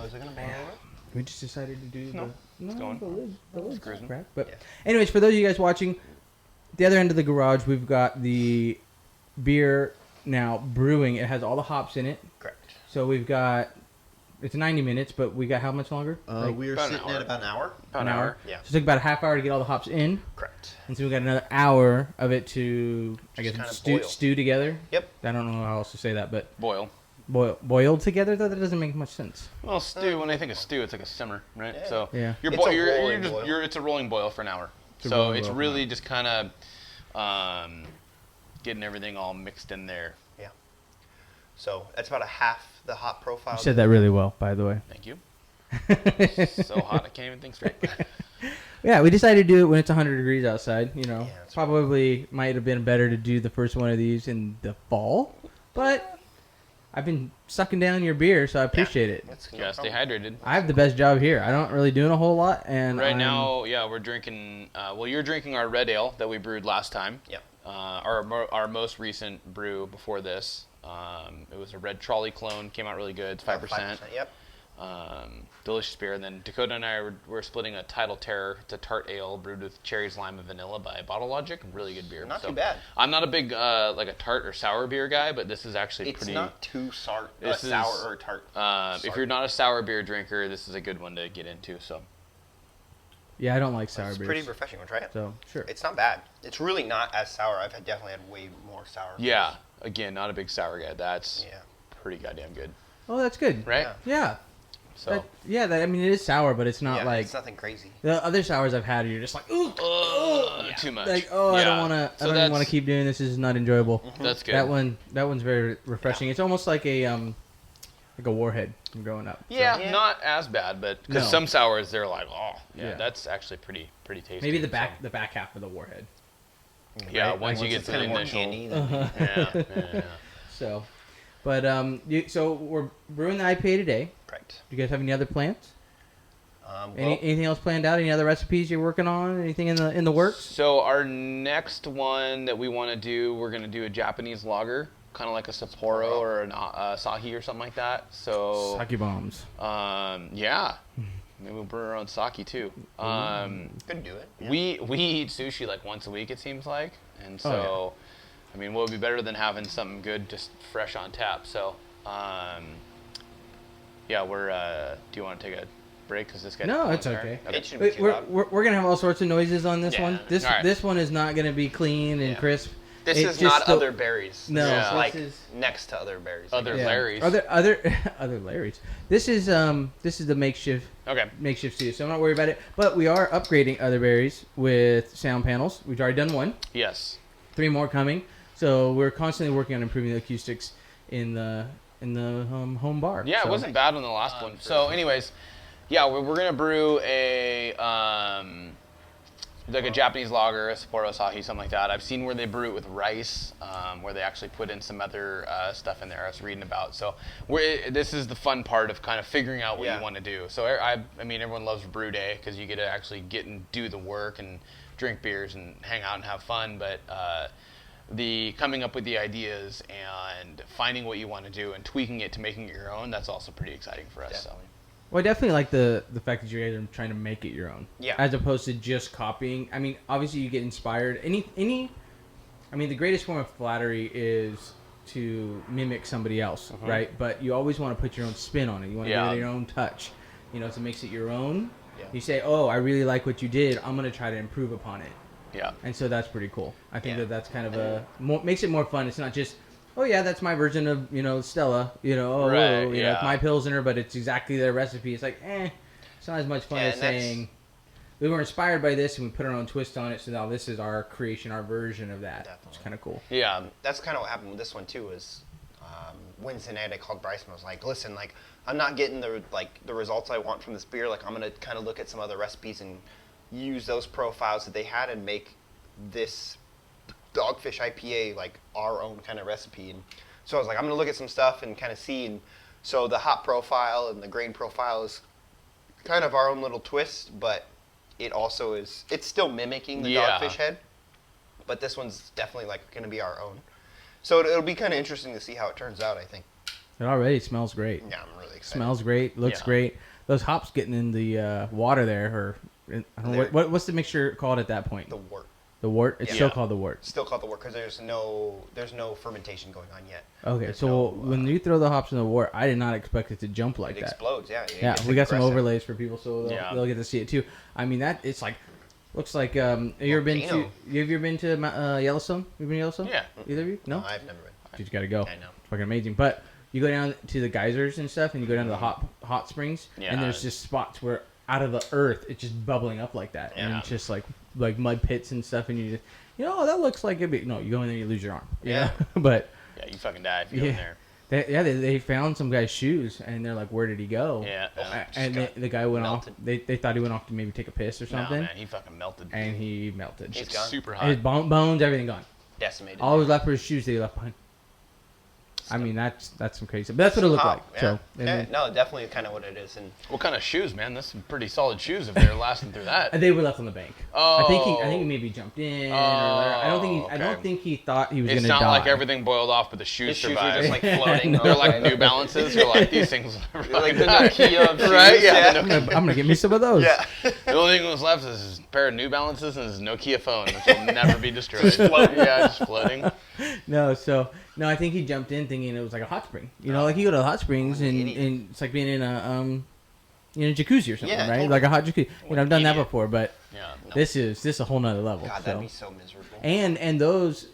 S3: is it gonna blow over?
S1: We just decided to do
S2: it's going.
S1: the lid's
S2: cruising.
S1: cracked. But
S3: Yeah.
S1: anyways, for those of you guys watching, the other end of the garage, we've got the beer now brewing. It has all the hops in it.
S3: Correct.
S1: So we've got, it's 90 minutes, but we got how much longer?
S4: We are
S2: about an
S4: sitting
S2: hour.
S4: at about an hour.
S2: About an hour.
S3: Yeah.
S1: So it took about a half hour to get all the hops in.
S3: Correct.
S1: And so we got another hour of it to, I
S3: Just
S1: guess,
S3: kinda
S1: stew,
S3: boil.
S1: stew together.
S3: Yep.
S1: I don't know how else to say that, but
S2: Boil.
S1: boiled together, though, that doesn't make much sense.
S2: Well, stew. When I think of stew, it's like a simmer, right?
S3: Yeah.
S2: So
S1: Yeah.
S2: you're,
S3: It's a
S2: you're
S3: rolling
S2: just
S3: boil.
S2: it's a rolling boil for an hour.
S1: It's a
S2: So
S1: rolling
S2: it's
S1: boil for an
S2: really
S1: hour.
S2: just kind of getting everything all mixed in there.
S3: Yeah. So that's about a half the hop profile.
S1: You said that really well, by the way.
S2: Thank you. So hot, I can't even think straight.
S1: Yeah, we decided to do it when it's 100 degrees outside. You know,
S3: Yeah, that's
S1: probably might have been better to do the first one of these in the fall, but I've been sucking down your beer, so I appreciate it.
S3: That's
S2: Yeah, stay hydrated.
S1: I have the best job here. I don't really doing a whole lot, and
S2: Right
S1: I'm-
S2: now, yeah, we're drinking. Well, you're drinking our red ale that we brewed last time.
S3: Yep.
S2: Our most recent brew before this. It was a red trolley clone. Came out really good. It's 5%.
S3: Yep.
S2: Delicious beer. And then Dakota and I were splitting a Tidal Terror. It's a tart ale brewed with cherries, lime, and vanilla by Bottle Logic. Really good beer.
S3: Not too bad.
S2: I'm not a big like a tart or sour beer guy, but this is actually
S3: It's
S2: pretty.
S3: not too sour
S2: This is-
S3: or tart.
S2: If you're not a sour beer drinker, this is a good one to get into. So
S1: Yeah, I don't like sour
S3: It's
S1: beers.
S3: pretty refreshing. We'll try it.
S1: So sure.
S3: It's not bad. It's really not as sour. Definitely had way more sour.
S2: yeah, again, not a big sour guy. That's
S3: Yeah.
S2: pretty goddamn good,
S1: Oh, that's good.
S2: right?
S3: Yeah.
S1: Yeah.
S2: So
S1: I mean, it is sour, but it's not
S3: Yeah,
S1: like
S3: it's nothing crazy.
S1: the other sours I've had. You're just like, ooh,
S2: too much.
S1: like, oh, I
S2: Yeah.
S1: don't want to.
S2: So
S1: I don't even
S2: that's-
S1: want to keep doing this. This is not enjoyable.
S2: That's good.
S1: That one's very refreshing. It's almost like a warhead from growing up. So
S2: Yeah,
S3: Yeah.
S2: not as bad, but because
S1: No.
S2: some sours they're like, oh, yeah,
S1: Yeah.
S2: that's actually pretty tasty.
S1: maybe the
S2: so-
S1: back half of the warhead.
S2: Yeah,
S1: right?
S2: once you
S3: Once
S2: get
S3: it's
S2: to the
S3: kinda more
S2: initial.
S3: candy, then
S2: Yeah.
S1: So, but so we're brewing the IPA today.
S3: correct.
S1: Do you guys have any other plans?
S3: Well,
S1: Anything else planned out? Any other recipes you're working on? Anything in the works?
S2: So our next one that we want to do, we're gonna do a Japanese lager, kind of like a Sapporo or an Asahi or something like that. So
S1: Sake bombs.
S2: yeah, maybe we'll brew our own sake too.
S3: could do it. Yeah.
S2: We eat sushi like once a week, it seems like, and so I mean, what would be better than having something good just fresh on tap? So yeah, we're. Do you want to take a break? Because this guy.
S1: No, it's okay.
S3: It shouldn't be too loud.
S1: We're gonna have all sorts of noises on this
S2: Yeah.
S1: one. This
S2: All right.
S1: this one is not gonna be clean and
S3: Yeah.
S1: crisp.
S3: This
S1: It
S3: is
S1: just
S3: not
S1: still-
S3: other berries.
S1: No,
S3: This
S2: Yeah.
S3: is like
S1: this is
S3: next to other berries.
S2: Other
S1: yeah.
S2: Larry's.
S1: Other Larry's. This is the makeshift
S2: Okay.
S1: studio, so I'm not worried about it. But we are upgrading other berries with sound panels. We've already done one.
S2: Yes.
S1: 3 more coming. So we're constantly working on improving the acoustics in the home bar.
S2: Yeah,
S1: so.
S2: it wasn't bad on the last one. So, anyways, yeah, we're gonna brew a like a Japanese lager, a Sapporo Asahi, something like that. I've seen where they brew it with rice, where they actually put in some other stuff in there. I was reading about. So, this is the fun part of kind of figuring out what
S3: Yeah.
S2: you want to do. So, I mean, everyone loves brew day because you get to actually get and do the work and drink beers and hang out and have fun. But the coming up with the ideas and finding what you want to do and tweaking it to making it your own, that's also pretty exciting for us.
S3: Definitely.
S1: Well, I definitely like the fact that you guys are trying to make it your own.
S3: Yeah.
S1: As opposed to just copying. I mean, obviously you get inspired. I mean, the greatest form of flattery is to mimic somebody else, right? But you always want to put your own spin on it. You want to
S2: Yeah.
S1: give it your own touch. You know, so it makes it your own.
S3: Yeah.
S1: You say, "Oh, I really like what you did. I'm going to try to improve upon it."
S2: Yeah.
S1: And so that's pretty cool. I think
S3: Yeah.
S1: that's kind of makes it more fun. It's not just, oh yeah, that's my version of Stella.
S2: Right,
S1: It's
S2: yeah.
S1: my Pilsner, but it's exactly their recipe. It's like, it's not as much fun
S3: Yeah,
S1: as
S3: and that's-
S1: saying we were inspired by this and we put our own twist on it. So now this is our creation, our version of that.
S3: Definitely.
S1: It's kind of cool.
S2: Yeah.
S3: That's kind of what happened with this one too. Is Wednesday night I called Bryce and I was like, "Listen, like I'm not getting the results I want from this beer. Like I'm gonna kind of look at some other recipes and use those profiles that they had and make this Dogfish IPA like our own kind of recipe." And so I was like, "I'm gonna look at some stuff and kind of see." And so the hop profile and the grain profile is kind of our own little twist, but it also is. It's still mimicking the
S2: Yeah.
S3: Dogfish head, but this one's definitely like going to be our own. So it'll be kind of interesting to see how it turns out, I think.
S1: It already smells great.
S3: Yeah, I'm really excited.
S1: Smells great. Looks great. Those hops getting in the water there, or I don't know what's the mixture called at that point.
S3: The wort.
S1: The wort. It's still called the wort.
S3: Still called the wort because there's no fermentation going on yet.
S1: Okay,
S3: There's
S1: so when you throw the hops in the wort, I did not expect it to jump like
S3: it
S1: that.
S3: explodes. Yeah.
S1: Yeah, we got some
S3: aggressive.
S1: overlays for people, so they'll get to see it too. I mean, that it's like looks like. Have you ever been to Yellowstone? You been to Yellowstone?
S2: Yeah.
S1: Either of you? No.
S3: I've never been.
S1: You just gotta go.
S3: I know.
S1: It's fucking amazing. But you go down to the geysers and stuff, and you go down to the hot springs, and there's just spots where out of the earth it's just bubbling up like that, and it's just like mud pits and stuff, and you just that looks like it'd be. No, you go in there, you lose your arm.
S3: Yeah.
S1: But
S2: Yeah, you fucking die if you go in there.
S1: they found some guy's shoes, and they're like, where did he go?
S2: Yeah.
S1: And the guy went
S3: melted.
S1: off. They thought he went off to maybe take a piss or something.
S2: No, man, he fucking melted.
S1: And he melted.
S3: He's
S2: It's
S3: gone.
S2: super
S1: His
S2: hot.
S1: bones, everything gone.
S3: Decimated.
S1: All he was left were his shoes that he left behind. I mean, that's some crazy. But that's what it looked like.
S3: Yeah.
S1: So
S3: No, definitely kind of what it is. And
S2: What kind of shoes, man? That's some pretty solid shoes if they're lasting through that.
S1: they were left on the bank.
S2: Oh.
S1: I think he maybe jumped in. Or I don't think he thought he was
S2: It's
S1: gonna die.
S2: not like everything boiled off, but the shoes
S3: his shoes are
S2: survived.
S3: just like floating.
S2: They're like New Balances. You're like, these things are
S3: like the Nokia of shoes.
S2: Right? Yeah.
S1: I'm gonna get me some of those.
S3: Yeah.
S2: The only thing that was left is a pair of New Balances and his Nokia phone, which will never be destroyed.
S3: Just floating.
S2: Yeah, just floating.
S1: No, I think he jumped in thinking it was like a hot spring. Like you go to the hot springs and it's like being in a jacuzzi or something, right?
S3: Totally.
S1: Like a hot jacuzzi. I've done that
S2: idiot.
S1: before, but
S2: Yeah.
S1: this is a whole nother level.
S3: God, that'd be so miserable.
S1: And those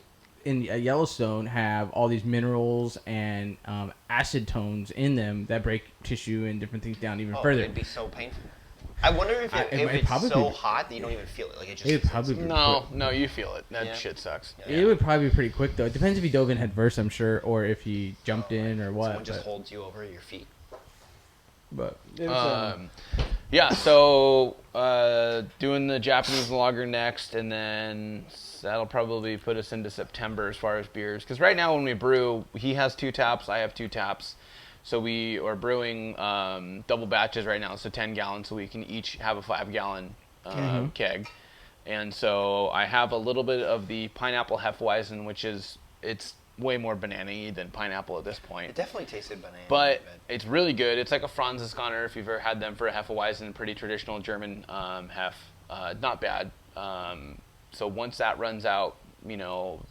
S1: in Yellowstone have all these minerals and acid tones in them that break tissue and different things down even further.
S3: It'd be so painful. I wonder if it's
S1: probably
S3: so
S1: be-
S3: hot that you don't even feel it. Like it just.
S1: It would probably be
S2: No, you feel it. That
S3: Yeah.
S2: shit sucks.
S1: It would probably be pretty quick though. It depends if he dove in head first, I'm sure, or if he jumped in or what.
S3: Someone just holds you over your feet.
S1: But
S2: Yeah, so doing the Japanese lager next, and then that'll probably put us into September as far as beers. Because right now when we brew, he has 2 taps, I have 2 taps. So we are brewing double batches right now, so 10 gallons, so we can each have a 5-gallon keg. And so I have a little bit of the pineapple Hefeweizen, which it's way more banana-y than pineapple at this point.
S3: It definitely tasted banana.
S2: But it's really good. It's like a Franziskaner if you've ever had them for a Hefeweizen, pretty traditional German Hef. Not bad. So once that runs out, we'll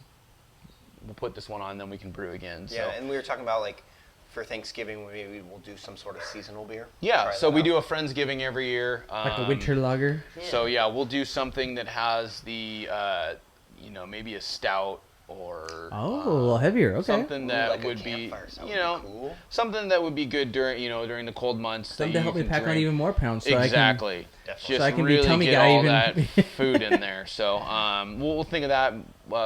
S2: put this one on, then we can brew again.
S3: Yeah, and we were talking about like for Thanksgiving, maybe we'll do some sort of seasonal beer.
S2: Yeah,
S3: Try
S2: so
S3: that
S2: we
S3: out.
S2: do a Friendsgiving every year.
S1: like a winter lager.
S2: So yeah, we'll do something that has the, maybe a stout or
S1: A little heavier. Okay.
S2: something that
S3: like a
S2: would be,
S3: campfire, so that'd be cool.
S2: something that would be good during the cold months.
S1: Something
S2: that
S1: to help
S2: you
S1: me
S2: can
S1: pack on
S2: drink.
S1: even more pounds. So
S2: Exactly.
S3: Definitely.
S2: Just
S1: So I can be
S2: really
S1: tummy
S2: get
S1: guy
S2: all
S1: even-
S2: that food in there. So we'll think of that.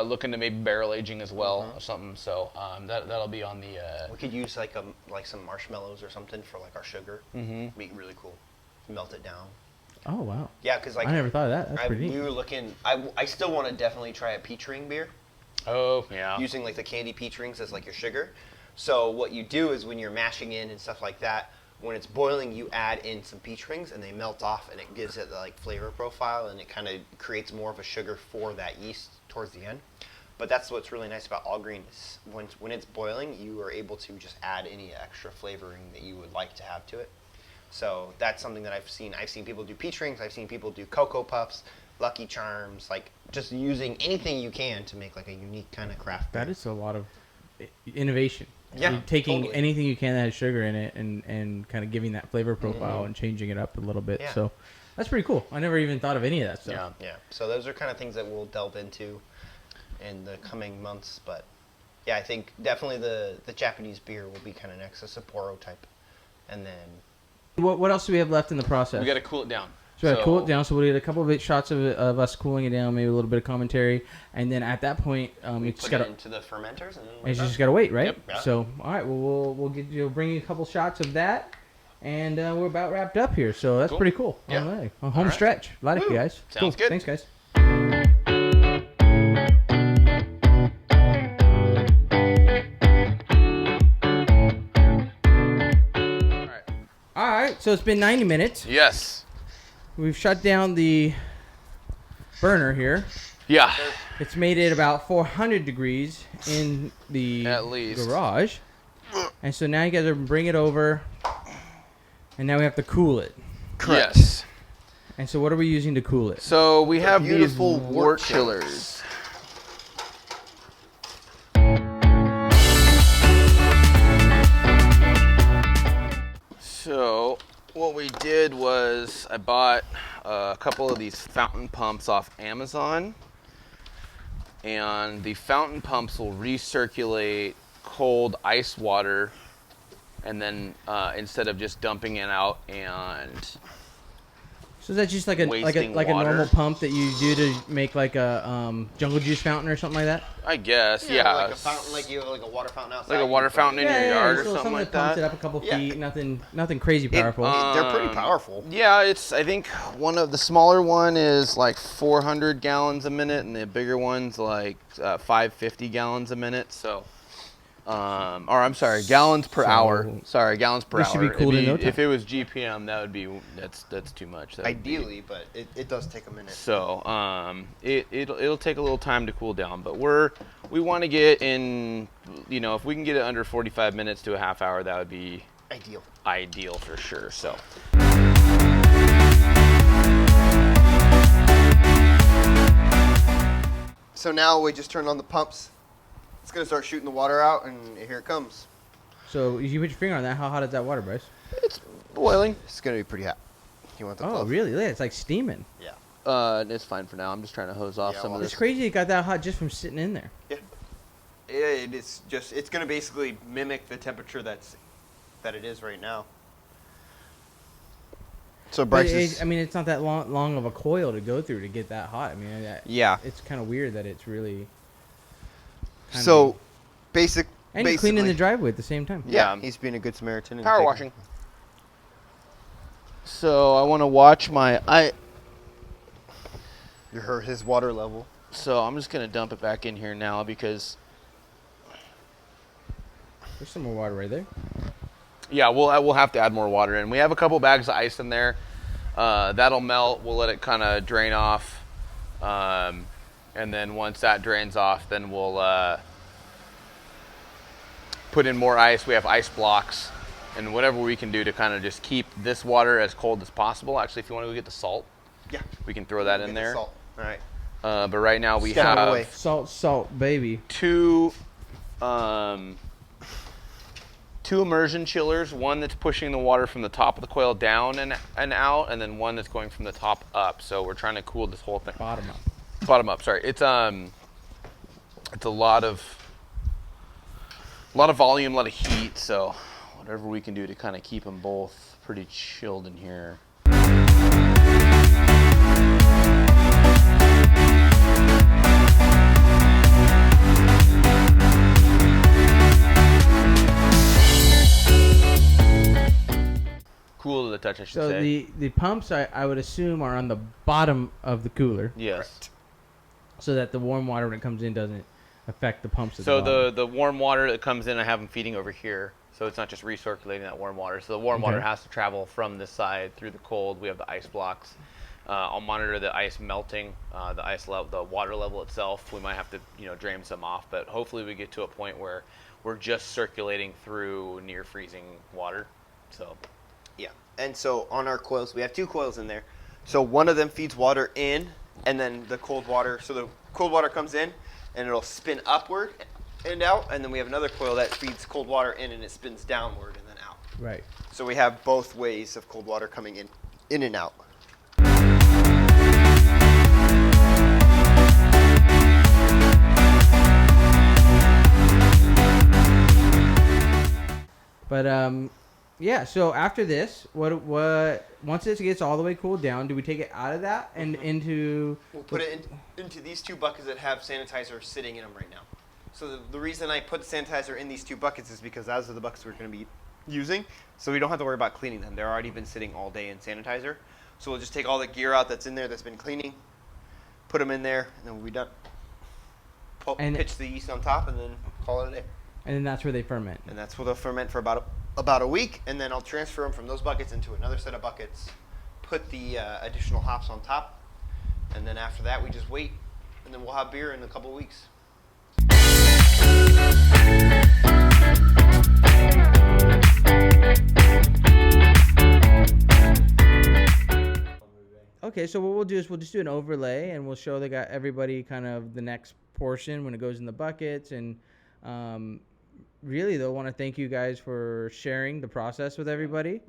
S2: Looking to maybe barrel aging as well or something. So that'll be on the.
S3: We could use like some marshmallows or something for like our sugar. Mm-hmm. Be really cool. Melt it down.
S1: Oh wow.
S3: Yeah, because like
S1: I never thought of that. That's pretty
S3: we
S1: neat.
S3: were looking. I still want to definitely try a peach ring beer.
S2: Oh yeah.
S3: Using like the candy peach rings as like your sugar. So what you do is when you're mashing in and stuff like that, when it's boiling, you add in some peach rings and they melt off, and it gives it the like flavor profile, and it kind of creates more of a sugar for that yeast towards the end. But that's what's really nice about all green is when it's boiling, you are able to just add any extra flavoring that you would like to have to it. So that's something that I've seen. I've seen people do peach rings. I've seen people do Cocoa Puffs, Lucky Charms, like just using anything you can to make like a unique kind of craft beer.
S1: That is a lot of innovation.
S3: Yeah,
S1: You're taking
S3: totally.
S1: anything you can that has sugar in it and kind of giving that flavor profile and changing it up a little bit.
S3: Yeah.
S1: So that's pretty cool. I never even thought of any of that stuff.
S2: Yeah.
S3: Yeah, so those are kind of things that we'll delve into in the coming months. But yeah, I think definitely the Japanese beer will be kind of next, a Sapporo type. And then
S1: What else do we have left in the process?
S2: We got to cool it down.
S1: So we gotta cool it down. So we'll get a couple of shots of us cooling it down, maybe a little bit of commentary, and then at that point,
S3: we
S1: you
S3: put
S1: just
S3: it
S1: gotta
S3: into the fermenters, and then
S1: you just gotta wait, right?
S2: Yep.
S3: Yeah.
S1: So all right, well we'll bring you a couple shots of that, and we're about wrapped up here. So that's
S2: Cool.
S1: pretty cool.
S2: Yeah.
S1: All right, home
S2: right.
S1: stretch. A lot of
S2: Woo.
S1: you guys.
S2: Sounds
S1: Cool.
S2: good.
S1: Thanks, guys. All right, so it's been 90 minutes.
S2: Yes.
S1: We've shut down the burner here.
S2: Yeah.
S1: It's made it about 400 degrees in the
S2: At least.
S1: garage. And so now you guys are bring it over, and now we have to cool it.
S3: Correct.
S2: Yes.
S1: And so what are we using to cool it?
S2: So we have these
S3: beautiful
S2: wort
S3: wort
S2: chillers. So what we did was I bought a couple of these fountain pumps off Amazon, and the fountain pumps will recirculate cold ice water, and then instead of just dumping it out and
S1: So is that just like a
S2: wasting
S1: a
S2: water.
S1: normal pump that you do to make like a jungle juice fountain or something like that?
S2: I guess, yeah,
S3: Like a fountain, like you have like a water fountain outside.
S2: like a water fountain in your yard or
S1: so
S2: something like
S1: pumps it
S2: that.
S1: up a couple
S3: Yeah.
S1: feet, nothing crazy powerful.
S3: They're pretty powerful.
S2: Yeah, it's. I think one of the smaller one is like 400 gallons a minute, and the bigger one's like 550 gallons a minute. So, or I'm sorry, gallons per hour. Sorry, gallons per
S1: This
S2: hour.
S1: should be cooled in no time.
S2: If it was GPM, that would be that's too much. That would be-
S3: Ideally, but it does take a minute.
S2: So it'll take a little time to cool down, but we want to get in. If we can get it under 45 minutes to a half hour, that would be
S3: Ideal.
S2: ideal for sure. So.
S3: So now we just turn on the pumps. It's gonna start shooting the water out, and here it comes.
S1: So you put your finger on that. How hot is that water, Bryce?
S2: It's boiling.
S3: It's gonna be pretty hot. You want the
S1: Oh,
S3: glove?
S1: really? Look, it's like steaming.
S3: Yeah.
S2: It's fine for now. I'm just trying to hose off
S3: Yeah,
S2: some
S3: well,
S2: of
S1: It's
S2: this.
S1: crazy it got that hot just from sitting in there.
S3: It is just. It's gonna basically mimic the temperature that it is right now. So
S1: But
S3: Bryce is.
S1: I mean, it's not that long of a coil to go through to get that hot. I mean,
S3: Yeah.
S1: it's kind of weird that it's really. kinda-
S3: So, basic.
S1: and you're cleaning the
S3: basically-
S1: driveway at the same time.
S3: Yeah,
S2: Yeah.
S3: he's being a good Samaritan. And
S2: Power
S3: taking-
S2: washing. So I want to watch
S3: his water level.
S2: So I'm just gonna dump it back in here now because
S1: There's some more water right there.
S2: yeah, we'll have to add more water in. We have a couple bags of ice in there. That'll melt. We'll let it kind of drain off, and then once that drains off, then we'll put in more ice. We have ice blocks, and whatever we can do to kind of just keep this water as cold as possible. Actually, if you want to go get the salt,
S3: Yeah.
S2: we can throw that
S3: Get
S2: in
S3: the
S2: there.
S3: salt. All right.
S2: But right now we
S3: Step
S2: have
S3: away.
S1: Salt, baby.
S2: two immersion chillers. One that's pushing the water from the top of the coil down and out, and then one that's going from the top up. So we're trying to cool this whole thing.
S1: Bottom up.
S2: Bottom up. Sorry, it's a lot of volume, a lot of heat. So whatever we can do to kind of keep them both pretty chilled in here. Cool to the touch, I should
S1: So
S2: say.
S1: the pumps, I would assume, are on the bottom of the cooler,
S2: Yes.
S1: so that the warm water when it comes in doesn't affect the pumps. At
S2: So
S1: the bottom.
S2: the warm water that comes in, I have them feeding over here. So it's not just recirculating that warm water. So the warm water
S1: Okay.
S2: has to travel from this side through the cold. We have the ice blocks. I'll monitor the ice melting, the ice level, the water level itself. We might have to, drain some off, but hopefully we get to a point where we're just circulating through near freezing water. So
S3: Yeah. And so on our coils, we have two coils in there. So one of them feeds water in, and then the cold water. So the cold water comes in, and it'll spin upward and out. And then we have another coil that feeds cold water in, and it spins downward and then out.
S1: right.
S3: So we have both ways of cold water coming in and out.
S1: But yeah. So after this, what once this gets all the way cooled down, do we take it out of that and into?
S3: We'll put it into these two buckets that have sanitizer sitting in them right now. So the reason I put sanitizer in these two buckets is because those are the buckets we're going to be using. So we don't have to worry about cleaning them. They're already been sitting all day in sanitizer. So we'll just take all the gear out that's in there that's been cleaning, put them in there, and then we'll be done. Pitch the yeast on top, and then call it a day.
S1: And then that's where they ferment.
S3: And that's where they'll ferment for about a week, and then I'll transfer them from those buckets into another set of buckets, put the additional hops on top, and then after that we just wait, and then we'll have beer in a couple weeks.
S1: Okay, so what we'll do is we'll just do an overlay, and we'll show everybody kind of the next portion when it goes in the buckets. And really, though, want to thank you guys for sharing the process with everybody.